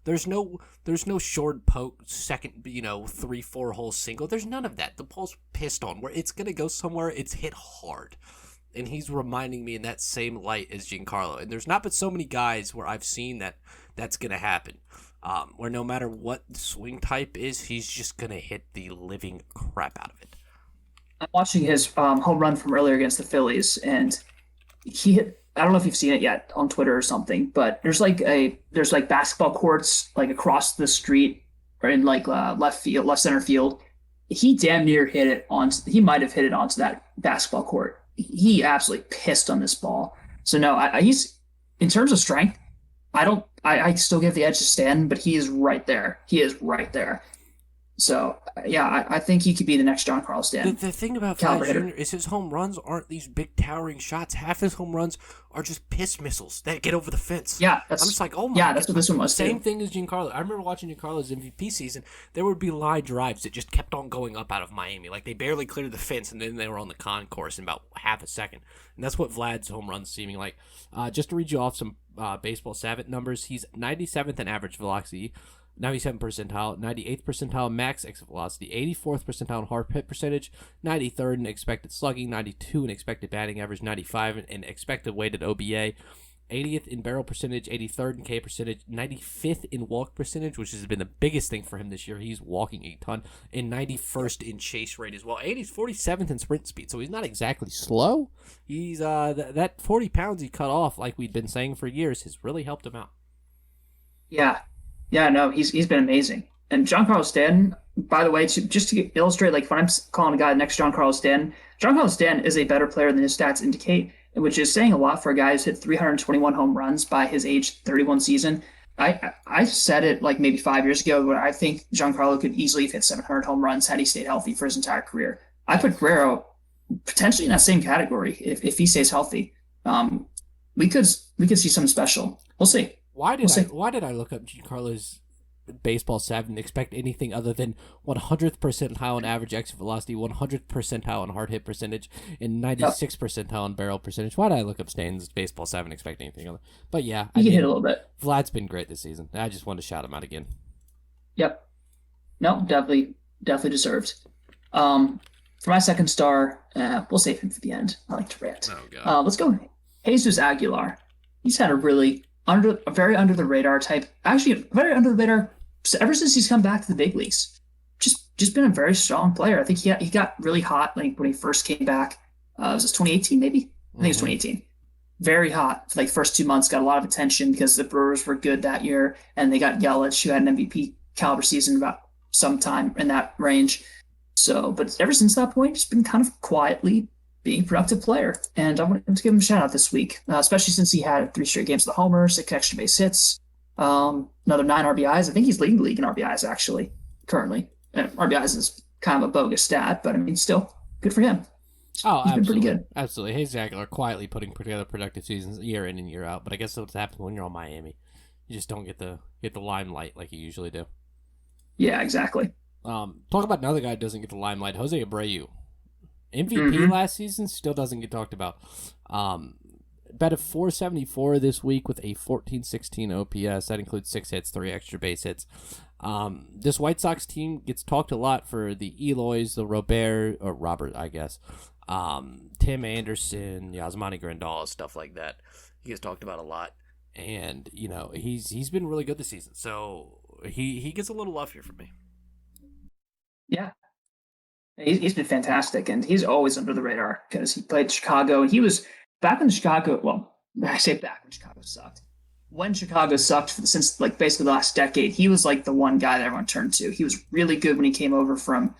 There's no short poke, second, 3-4 hole single. There's none of that. The ball's pissed on. Where it's going to go somewhere, it's hit hard. And he's reminding me in that same light as Giancarlo. And there's not been so many guys where I've seen that's going to happen. Where no matter what the swing type is, he's just going to hit the living crap out of it. I'm watching his home run from earlier against the Phillies, and he hit, I don't know if you've seen it yet on Twitter or something, but there's basketball courts like across the street or in like left center field. He damn near he might have hit it onto that basketball court. He absolutely pissed on this ball. So no, he's, in terms of strength, I still give the edge to Stanton, but he is right there. He is right there. So, yeah, I think he could be the next Giancarlo Stanton. The thing about Vlad Jr. is his home runs aren't these big towering shots. Half his home runs are just piss missiles that get over the fence. Yeah, I'm just like, oh my God. Yeah, that's what this one was. Same thing as Giancarlo. I remember watching Giancarlo's MVP season. There would be line drives that just kept on going up out of Miami. Like, they barely cleared the fence, and then they were on the concourse in about half a second. And that's what Vlad's home runs seeming like. Just to read you off some baseball savant numbers, he's 97th in average velocity, 97th percentile, 98th percentile max exit velocity, 84th percentile in hard hit percentage, 93rd in expected slugging, 92 in expected batting average, 95 in expected weighted OBA, 80th in barrel percentage, 83rd in K percentage, 95th in walk percentage, which has been the biggest thing for him this year. He's walking a ton, and 91st in chase rate as well. 47th in sprint speed, so he's not exactly slow. He's that 40 pounds he cut off, like we've been saying for years, has really helped him out. Yeah, no, he's been amazing. And Giancarlo Stanton, by the way, just to illustrate, like when I'm calling a guy next Giancarlo Stanton is a better player than his stats indicate, which is saying a lot for a guy who's hit 321 home runs by his age 31 season. I said it like maybe 5 years ago, but I think Giancarlo could easily have hit 700 home runs had he stayed healthy for his entire career. I put Guerrero potentially in that same category if he stays healthy. We could see something special. We'll see. Why did I look up Giancarlo's baseball savant and expect anything other than 100th percentile in average exit velocity, 100th percentile in hard hit percentage, and 96th percentile in barrel percentage? Why did I look up Stanton's baseball savant and expect anything other? But yeah, he can hit a little bit. Vlad's been great this season. I just wanted to shout him out again. Yep. No, definitely deserved. For my second star, we'll save him for the end. I like to rant. Oh God. Let's go Jesus Aguilar. He's had a really very under the radar type, actually very under the radar ever since he's come back to the big leagues. Just been a very strong player. I think he got really hot like when he first came back. Was this 2018 maybe? I think it was 2018. Very hot for like first 2 months, got a lot of attention because the Brewers were good that year, and they got Yelich, who had an MVP caliber season about sometime in that range. So, but ever since that point, just been kind of quietly being a productive player. And I want to give him a shout out this week, especially since he had 3 straight games of the homer, 6 extra base hits, another 9 RBIs. I think he's leading the league in RBIs actually currently. RBIs is kind of a bogus stat, but I mean, still good for him. Oh, he's absolutely. been pretty good. Absolutely. Hayes Aguilar quietly putting together productive seasons year in and year out. But I guess that's what happens when you're on Miami. You just don't get the limelight like you usually do. Yeah, exactly. Talk about another guy who doesn't get the limelight, Jose Abreu. MVP last season, still doesn't get talked about. Batted .474 this week with a 1416 OPS. That includes 6 hits, 3 extra base hits. This White Sox team gets talked a lot for the Eloys, the Robert, I guess. Tim Anderson, Yasmani Grandal, stuff like that. He gets talked about a lot. And, you know, he's been really good this season. So he gets a little love here from me. Yeah. He's been fantastic, and he's always under the radar because he played Chicago, and he was back in Chicago. Well, I say back when Chicago sucked. When Chicago sucked since like basically the last decade, he was like the one guy that everyone turned to. He was really good when he came over from,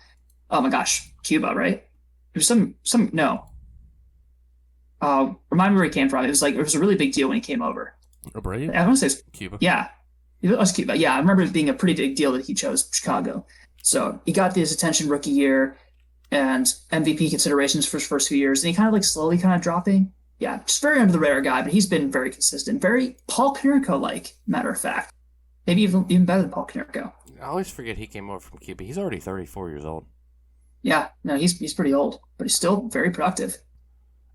oh my gosh, Cuba, right? It was no. Remind me where he came from. It was a really big deal when he came over. Abreu? I want to say Cuba. Yeah, it was Cuba. Yeah, I remember it being a pretty big deal that he chose Chicago. So he got his attention rookie year and MVP considerations for his first few years, and he kind of like slowly kind of dropping. Yeah, just very under the radar guy, but he's been very consistent, very Paul Konerko-like, matter of fact. Maybe even better than Paul Konerko. I always forget he came over from Cuba. He's already 34 years old. Yeah, no, he's pretty old, but he's still very productive.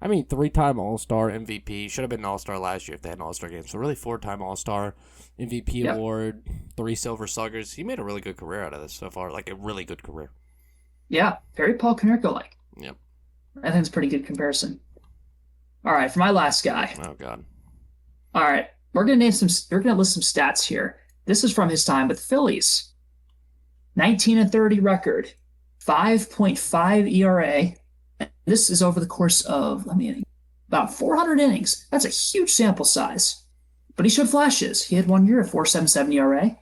I mean, 3-time All-Star MVP. Should have been an All-Star last year if they had an All-Star game. So really 4-time All-Star MVP award, 3 Silver Sluggers. He made a really good career out of this so far, like a really good career. Yeah, very Paul Konerko-like. Yep. I think it's a pretty good comparison. All right, for my last guy. Oh God. All right, we're gonna list some stats here. This is from his time with the Phillies. 19-30 record, 5.5 ERA. This is over the course of about 400 innings. That's a huge sample size. But he showed flashes. He had 1 year of 4.77 ERA.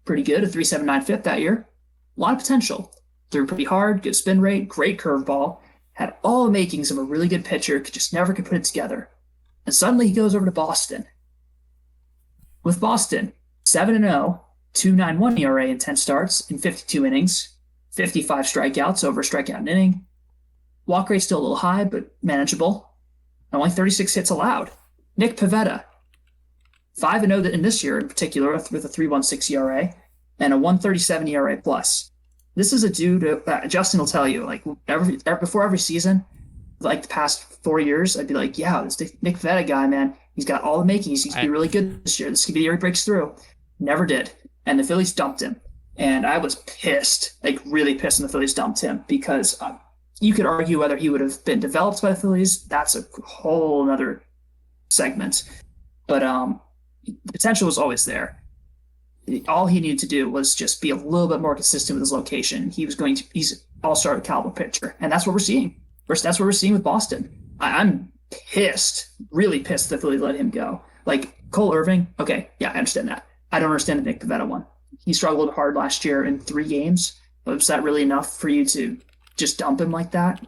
Pretty good, a 3.79 FIP that year. A lot of potential. Threw pretty hard, good spin rate, great curveball. Had all the makings of a really good pitcher, just never could put it together. And suddenly he goes over to Boston. With Boston, 7-0, 2.91 ERA in 10 starts in 52 innings, 55 strikeouts over a strikeout an inning. Walk rate still a little high, but manageable. Only 36 hits allowed. Nick Pivetta, 5-0 in this year in particular, with a 3.16 ERA and a 1.37 ERA plus. This is a dude, Justin will tell you, like before every season, like the past 4 years, I'd be like, yeah, this Nick Pivetta guy, man, he's got all the makings. He's going to be really good this year. This could be the year he breaks through. Never did. And the Phillies dumped him. And I was pissed, like really pissed when the Phillies dumped him because you could argue whether he would have been developed by the Phillies. That's a whole other segment. But potential was always there. All he needed to do was just be a little bit more consistent with his location. He's all-star caliber pitcher. And that's what we're seeing. That's what we're seeing with Boston. I'm pissed, really pissed that the Phillies let him go. Like Cole Irving, okay, yeah, I understand that. I don't understand the Nick Pivetta one. He struggled hard last year in 3 games. But was that really enough for you to just dump him like that?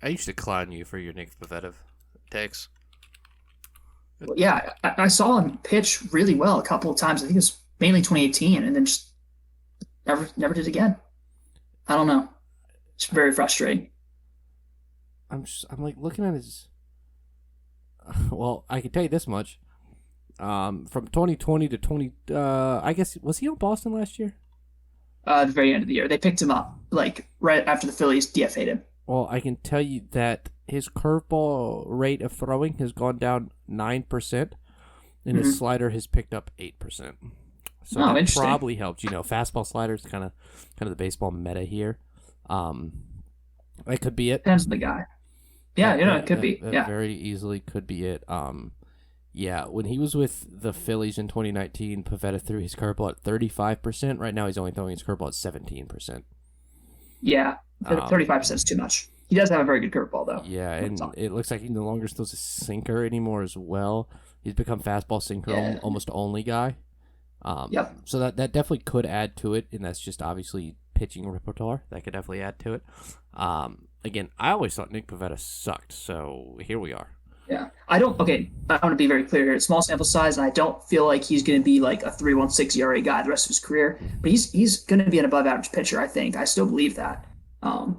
I used to clown you for your Nick Pivetta takes. Well, yeah, I saw him pitch really well a couple of times. I think it was mainly 2018, and then just never did again. I don't know. It's very frustrating. I'm like looking at his. Well, I can tell you this much. From 2020 to 20, I guess was he on Boston last year? At the very end of the year, they picked him up like right after the Phillies DFA'd him. Well, I can tell you that his curveball rate of throwing has gone down 9%, and his slider has picked up 8%. So that probably helped. You know, fastball sliders kind of the baseball meta here. That could be it. Depends on the guy. Yeah, it could be. That yeah, very easily could be it. Yeah, when he was with the Phillies in 2019, Pivetta threw his curveball at 35%. Right now, he's only throwing his curveball at 17%. Yeah, 35% is too much. He does have a very good curveball, though. Yeah, and it looks like he no longer throws a sinker anymore as well. He's become fastball sinker almost only guy. Yep. So that definitely could add to it, and that's just obviously pitching repertoire. That could definitely add to it. Again, I always thought Nick Pivetta sucked, so here we are. Yeah. I want to be very clear here. It's small sample size, and I don't feel like he's going to be like a 3.16 ERA guy the rest of his career, but he's going to be an above average pitcher, I think. I still believe that. A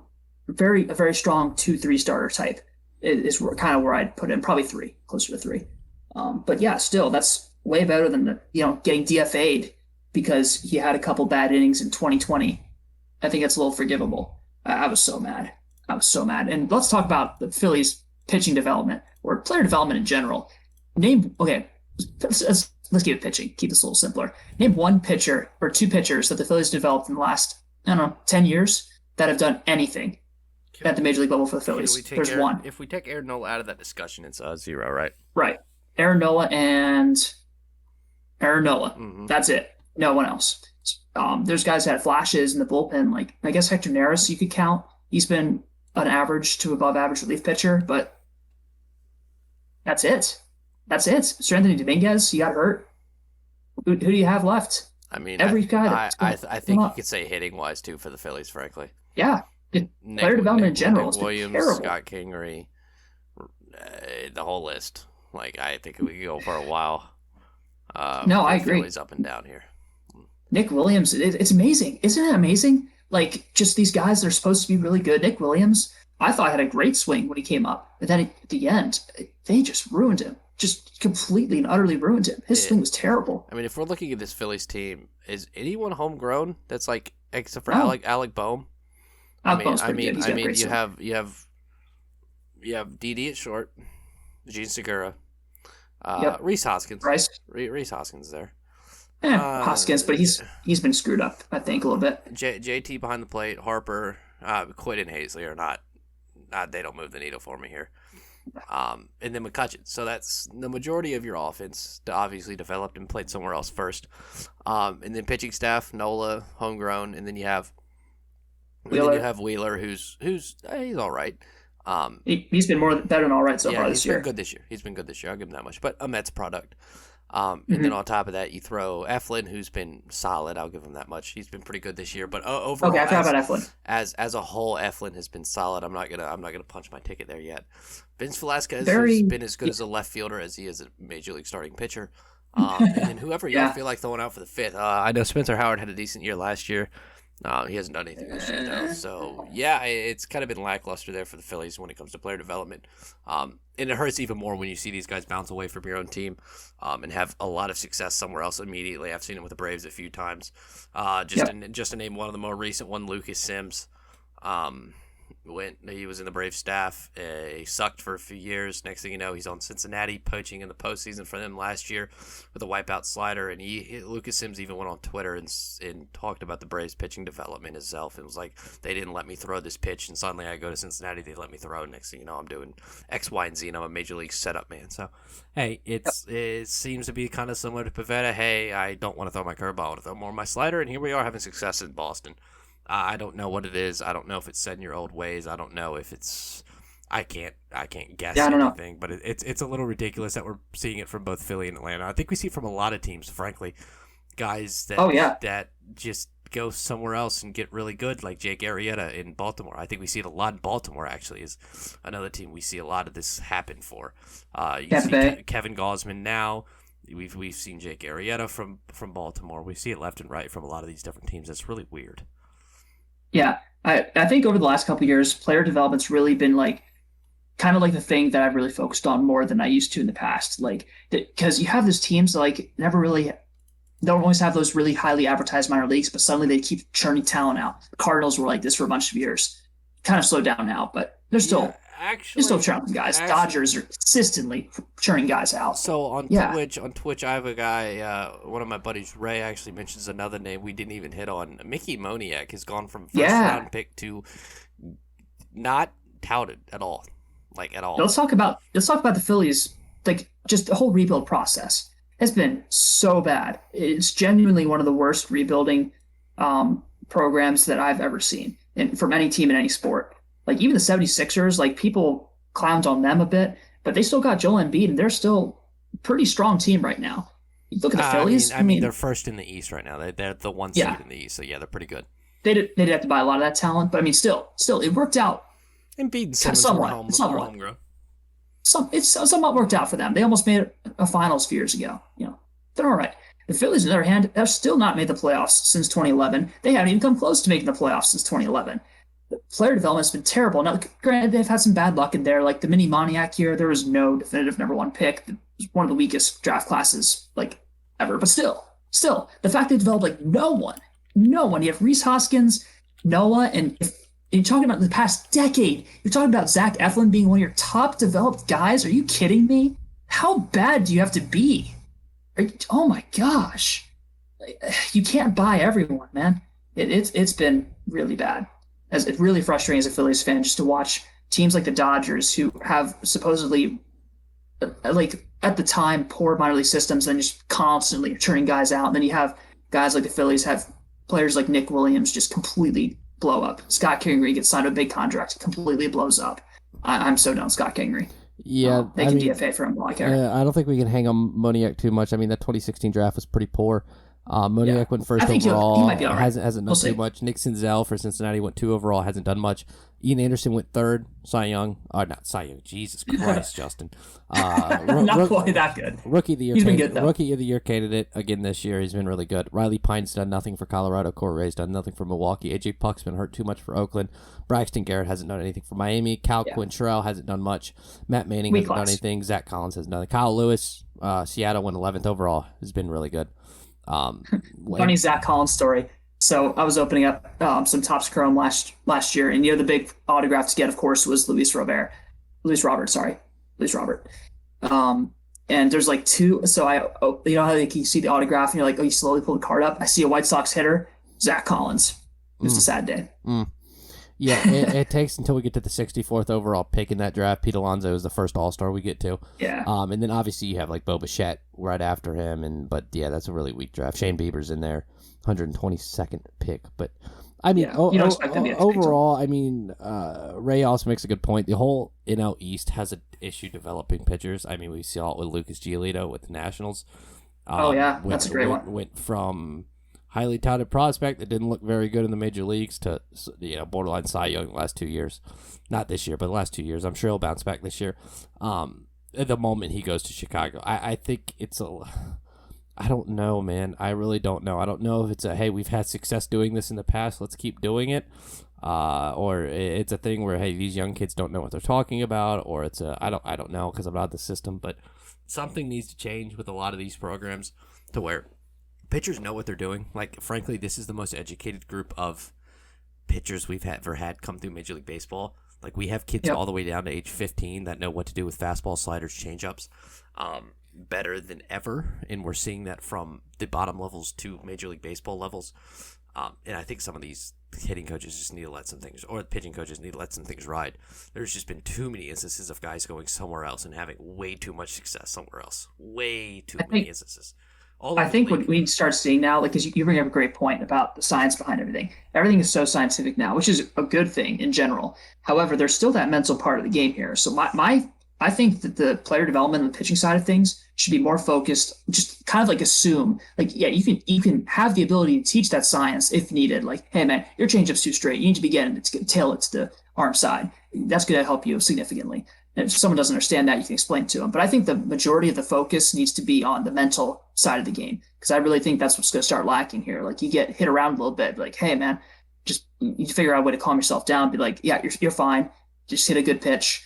very strong 2-3 starter type is kind of where I'd put him, probably 3, closer to 3. But yeah, still, that's way better than getting DFA'd because he had a couple bad innings in 2020. I think it's a little forgivable. I was so mad. And let's talk about the Phillies pitching development or player development in general. Let's keep it pitching. Keep this a little simpler. Name one pitcher or two pitchers that the Phillies developed in the last, 10 years that have done anything at the major league level for the Phillies. There's one. If we take Aaron Nola out of that discussion, it's 0, right? Right. Aaron Nola. Mm-hmm. That's it. No one else. There's guys that had flashes in the bullpen. Like, I guess Hector Neris you could count. He's been an average to above average relief pitcher, but that's it. Sir Anthony Dominguez, he got hurt. Who do you have left? I mean, every guy. I think you could say hitting wise too for the Phillies, frankly. Yeah, player development in general. Nick Williams, terrible. Scott Kingery, the whole list. Like, I think we could go for a while. No, I agree. Phillies up and down here. Nick Williams, it's amazing. Isn't it amazing? Like, just these guys that are supposed to be really good. Nick Williams, I thought had a great swing when he came up. But then at the end, they just ruined him. Just completely and utterly ruined him. His swing was terrible. I mean, if we're looking at this Phillies team, is anyone homegrown that's like, except for Alec Boehm? I mean, you have DD at short, Gene Segura, Rhys Hoskins. Rhys Hoskins there. Hoskins, but he's been screwed up, I think, a little bit. JT behind the plate, Harper, Quinn and Hazley are not. They don't move the needle for me here. And then McCutcheon. So that's the majority of your offense, obviously developed and played somewhere else first. And then pitching staff, Nola, homegrown, and then you have Wheeler, who's he's all right. He's been better than all right so far this year. He's been good this year. I'll give him that much. But a Mets product. And then on top of that, you throw Eflin, who's been solid. I'll give him that much. He's been pretty good this year. But overall, okay, I forgot about Eflin. As a whole, Eflin has been solid. I'm not gonna punch my ticket there yet. Vince Velasquez has been as good as a left fielder as he is a major league starting pitcher. And then whoever you feel like throwing out for the fifth. I know Spencer Howard had a decent year last year. He hasn't done anything this year, though. So, yeah, it's kind of been lackluster there for the Phillies when it comes to player development. And it hurts even more when you see these guys bounce away from your own team and have a lot of success somewhere else immediately. I've seen it with the Braves a few times. Just to name one of the more recent one, Lucas Sims. He was in the Braves staff. He sucked for a few years. Next thing you know, he's on Cincinnati, poaching in the postseason for them last year with a wipeout slider. And Lucas Sims even went on Twitter and talked about the Braves pitching development itself. It was like, they didn't let me throw this pitch, and suddenly I go to Cincinnati, they let me throw. Next thing you know, I'm doing X, Y, and Z, and I'm a major league setup man. So, hey, it seems to be kind of similar to Pivetta. Hey, I don't want to throw my curveball, I want to throw more of my slider, and here we are having success in Boston. I don't know what it is. I don't know if it's set in your old ways. I don't know if it's. I can't guess anything. But it's a little ridiculous that we're seeing it from both Philly and Atlanta. I think we see it from a lot of teams, frankly. Guys that just go somewhere else and get really good, like Jake Arrieta in Baltimore. I think we see it a lot in Baltimore. Actually, is another team we see a lot of this happen for. You see Kevin Gausman now. We've seen Jake Arrieta from Baltimore. We see it left and right from a lot of these different teams. It's really weird. Yeah, I think over the last couple of years, player development's really been kind of like the thing that I've really focused on more than I used to in the past. Because you have these teams that don't always have those really highly advertised minor leagues, but suddenly they keep churning talent out. The Cardinals were like this for a bunch of years. Kind of slowed down now, but they're still churning guys. Dodgers are consistently churning guys out. So on Twitch, I have a guy, one of my buddies, Ray, actually mentions another name we didn't even hit on. Mickey Moniak has gone from first round pick to not touted at all, at all. Let's talk about the Phillies. Just the whole rebuild process has been so bad. It's genuinely one of the worst rebuilding programs that I've ever seen from any team in any sport. Like even the 76ers, like people clowned on them a bit, but they still got Joel Embiid, and they're still a pretty strong team right now. You look at the Phillies. I mean, they're first in the East right now. They're the one seed Yeah, in the East, so yeah, they're pretty good. they did have to buy a lot of that talent, but I mean, still, it worked out Embiid and Simmons somewhat. were homegrown. It's somewhat worked out for them. They almost made a finals a few years ago. They're all right. The Phillies, on the other hand, have still not made the playoffs since 2011. They haven't even come close to making the playoffs since 2011. The player development has been terrible. Now, granted, they've had some bad luck in there. Like the Mini Moniac year, there was no definitive number one pick. It was one of the weakest draft classes like ever. But still, the fact they developed like no one. You have Reese Hoskins, Noah, and if you're talking about the past decade, you're talking about Zach Eflin being one of your top developed guys. Are you kidding me? How bad do you have to be? Oh my gosh. You can't buy everyone, man. It's been really bad. It's really frustrating as a Phillies fan just to watch teams like the Dodgers, who have supposedly, like at the time, poor minor league systems, and just constantly turning guys out. And then you have guys like the Phillies have players like Nick Williams just completely blow up. Scott Kingery gets signed to a big contract, completely blows up. I'm so done with Scott Kingery. Yeah, they can DFA for him. All I care. I don't think we can hang on Moniak too much. I mean, that 2016 draft was pretty poor. Moniak went first overall. He might be all right. Hasn't done too much. Nick Senzel for Cincinnati went 2 overall. Hasn't done much. Ian Anderson went 3rd. Cy Young. Not Cy Young. Jesus Christ, Justin. Not quite that good. Rookie of the year. He's been good, though. Rookie of the year candidate again this year. He's been really good. Riley Pine's done nothing for Colorado. Corey's done nothing for Milwaukee. AJ Puck's been hurt too much for Oakland. Braxton Garrett hasn't done anything for Miami. Cal Quintrell hasn't done much. Matt Manning hasn't done anything. Zach Collins has done nothing. Kyle Lewis, Seattle went 11th overall. Has been really good. Funny Zach Collins story. So I was opening up some Topps Chrome last year, and the big autograph to get, of course, was Luis Robert. And there's like 2. So you know how you see the autograph and you're like, oh, you slowly pull the card up. I see a White Sox hitter, Zach Collins. It was a sad day. Yeah, it takes until we get to the 64th overall pick in that draft. Pete Alonso is the first All-Star we get to. Yeah. And then obviously you have like Bo Bichette right after him, but yeah, that's a really weak draft. Shane Bieber's in there, 122nd pick. But I mean, overall, I mean, Ray also makes a good point. The whole NL East has an issue developing pitchers. I mean, we saw it with Lucas Giolito with the Nationals. That's a great one. Went from highly touted prospect that didn't look very good in the major leagues to borderline Cy Young the last 2 years. Not this year, but the last 2 years. I'm sure he'll bounce back this year. At the moment he goes to Chicago, I think it's I don't know, man. I really don't know. I don't know if it's hey, we've had success doing this in the past, let's keep doing it. Or it's a thing where, hey, these young kids don't know what they're talking about, or it's I don't know because I'm not in the system, but something needs to change with a lot of these programs to where pitchers know what they're doing. Like, frankly, this is the most educated group of pitchers we've ever had come through Major League Baseball. Like, we have kids all the way down to age 15 that know what to do with fastball, sliders, changeups better than ever. And we're seeing that from the bottom levels to Major League Baseball levels. And I think some of these hitting coaches just need to let some things, or the pitching coaches need to let some things ride. There's just been too many instances of guys going somewhere else and having way too much success somewhere else. Way too many instances. I think what we start seeing now, like, because you bring up a great point about the science behind everything. Everything is so scientific now, which is a good thing in general. However, there's still that mental part of the game here. So I think that the player development and the pitching side of things should be more focused. Just kind of like assume, like, yeah, you can have the ability to teach that science if needed. Like, hey man, your changeup's too straight. You need to be getting it to tail it to the arm side. That's going to help you significantly. And if someone doesn't understand that, you can explain it to them. But I think the majority of the focus needs to be on the mental side of the game, because I really think that's what's going to start lacking here. Like, you get hit around a little bit, like, hey man, just you figure out a way to calm yourself down. Be like, yeah, you're fine. Just hit a good pitch.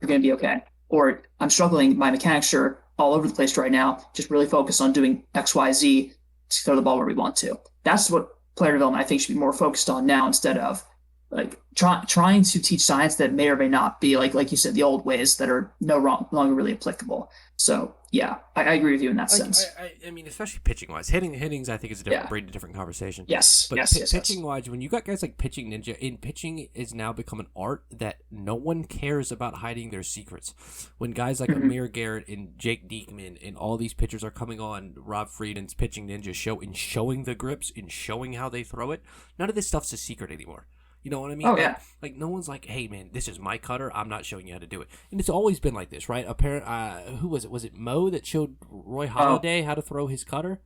You're going to be okay. Or I'm struggling. My mechanics are all over the place right now. Just really focus on doing X, Y, Z to throw the ball where we want to. That's what player development I think should be more focused on now, instead of like trying to teach science that may or may not be like you said, the old ways that are no longer really applicable. So yeah, I agree with you in that sense. I mean, especially pitching wise, hittings I think is a different conversation. Yes, but yes. Pitching wise, when you got guys like Pitching Ninja, and pitching is now become an art that no one cares about hiding their secrets. When guys like Amir Garrett and Jake Diekman and all these pitchers are coming on Rob Frieden's Pitching Ninja show and showing the grips and showing how they throw it, none of this stuff's a secret anymore. You know what I mean? Oh, yeah. Like no one's like, hey man, this is my cutter. I'm not showing you how to do it. And it's always been like this, right? Who was it? Was it Mo that showed Roy Halladay how to throw his cutter?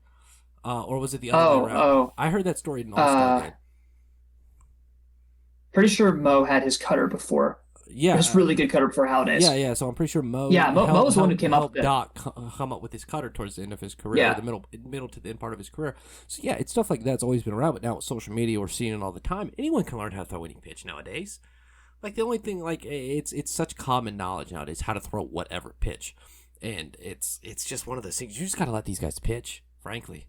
Or was it the other way around? I heard that story in All-Star game. Pretty sure Mo had his cutter before. Yeah, his really good cutter before Halliday's. Yeah. So I'm pretty sure Mo. Yeah, Mo was the one who came up with it. Doc come up with his cutter towards the end of his career, or the middle to the end part of his career. So yeah, it's stuff like that's always been around. But now with social media, we're seeing it all the time. Anyone can learn how to throw any pitch nowadays. Like the only thing, like it's such common knowledge nowadays how to throw whatever pitch, and it's just one of those things. You just gotta let these guys pitch, frankly.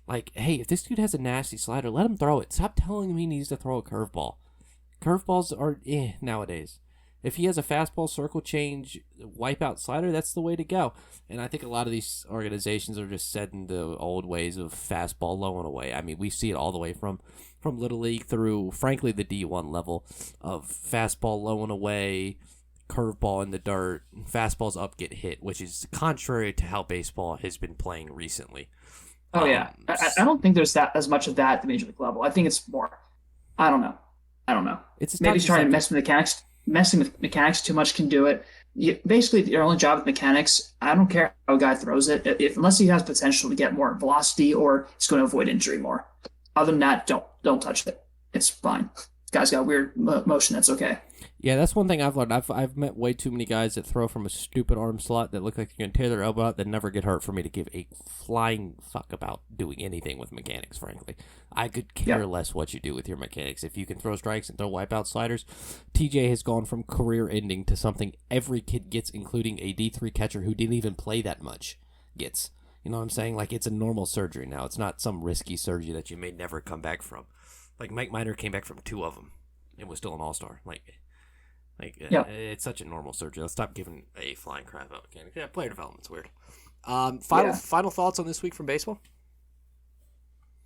Like, hey, if this dude has a nasty slider, let him throw it. Stop telling him he needs to throw a curveball. Curveballs are nowadays. If he has a fastball, circle change, wipeout slider, that's the way to go. And I think a lot of these organizations are just setting the old ways of fastball low and away. I mean, we see it all the way from Little League through, frankly, the D1 level of fastball low and away, curveball in the dirt, fastballs up, get hit, which is contrary to how baseball has been playing recently. Oh, yeah. I don't think there's that as much of that at the major league level. I think it's more, I don't know. Maybe he's trying to mess with mechanics. Messing with mechanics too much can do it. Basically, your only job with mechanics, I don't care how a guy throws it, unless he has potential to get more velocity or he's going to avoid injury more. Other than that, don't touch it. It's fine. Guy's got weird motion. That's okay. Yeah, that's one thing I've learned. I've met way too many guys that throw from a stupid arm slot that look like they're going to tear their elbow out that never get hurt for me to give a flying fuck about doing anything with mechanics, frankly. I could care less what you do with your mechanics. If you can throw strikes and throw wipeout sliders, TJ has gone from career ending to something every kid gets, including a D3 catcher who didn't even play that much gets. You know what I'm saying? Like, it's a normal surgery now. It's not some risky surgery that you may never come back from. Like, Mike Minor came back from 2 of them and was still an all-star. It's such a normal surgery. Let's stop giving a flying crap about mechanics. Yeah, player development's weird. Final thoughts on this week from baseball?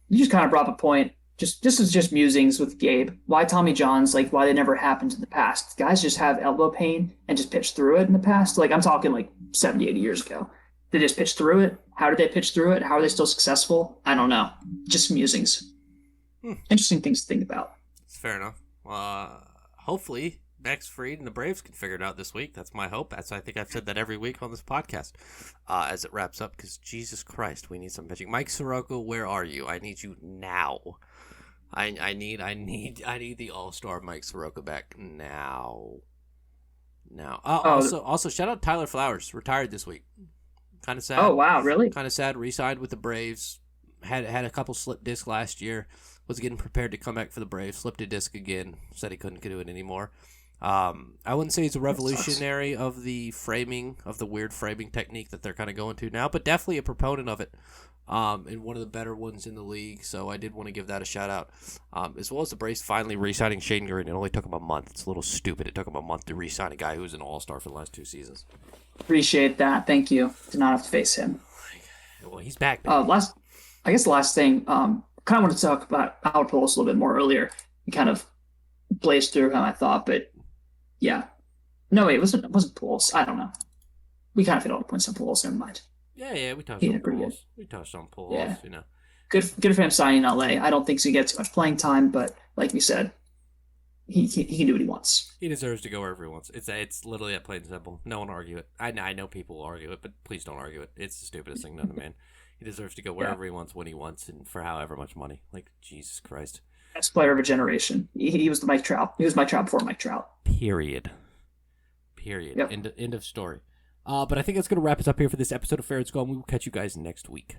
You just kind of brought up a point. This is just musings with Gabe. Why Tommy John's, like, why they never happened in the past. Guys just have elbow pain and just pitch through it in the past. Like, I'm talking like 70, 80 years ago. They just pitched through it. How did they pitch through it? How are they still successful? I don't know. Just musings. Interesting things to think about. It's fair enough. Hopefully Max Fried and the Braves can figure it out this week. That's my hope. I think I've said that every week on this podcast as it wraps up, because Jesus Christ, we need some pitching. Mike Soroka, where are you? I need you now. I need the All-Star Mike Soroka back now. Also, shout out Tyler Flowers, retired this week. Kind of sad. Oh wow, really? Kind of sad. Re-signed with the Braves. Had a couple slip discs last year. Was getting prepared to come back for the Braves. Slipped a disc again. Said he couldn't do it anymore. I wouldn't say he's a revolutionary of the framing, of the weird framing technique that they're kind of going to now, but definitely a proponent of it, and one of the better ones in the league. So I did want to give that a shout out, as well as the Braves finally re-signing Shane Green. It only took him a month. It's a little stupid. It took him a month to re-sign a guy who was an all-star for the last 2 seasons. Appreciate that. Thank you. Did not have to face him. Well, he's back. I guess the last thing, kind of wanted to talk about Howard Pujols a little bit more earlier. He kind of blazed through how I thought, but yeah. No, wait, it wasn't Pujols. I don't know. We kind of hit all the points on Pujols. Never mind. Yeah, we touched on Pujols. We touched on Pujols, yeah. You know. Good for him signing in LA. I don't think he's going to get too much playing time, but like we said, he can do what he wants. He deserves to go wherever he wants. It's literally that plain and simple. No one argue it. I know people will argue it, but please don't argue it. It's the stupidest thing known to man. He deserves to go wherever he wants, when he wants, and for however much money. Like, Jesus Christ. Best player of a generation. He was the Mike Trout. He was Mike Trout before Mike Trout. Period. Yep. End of story. But I think that's going to wrap us up here for this episode of Fair It's Gone. We will catch you guys next week.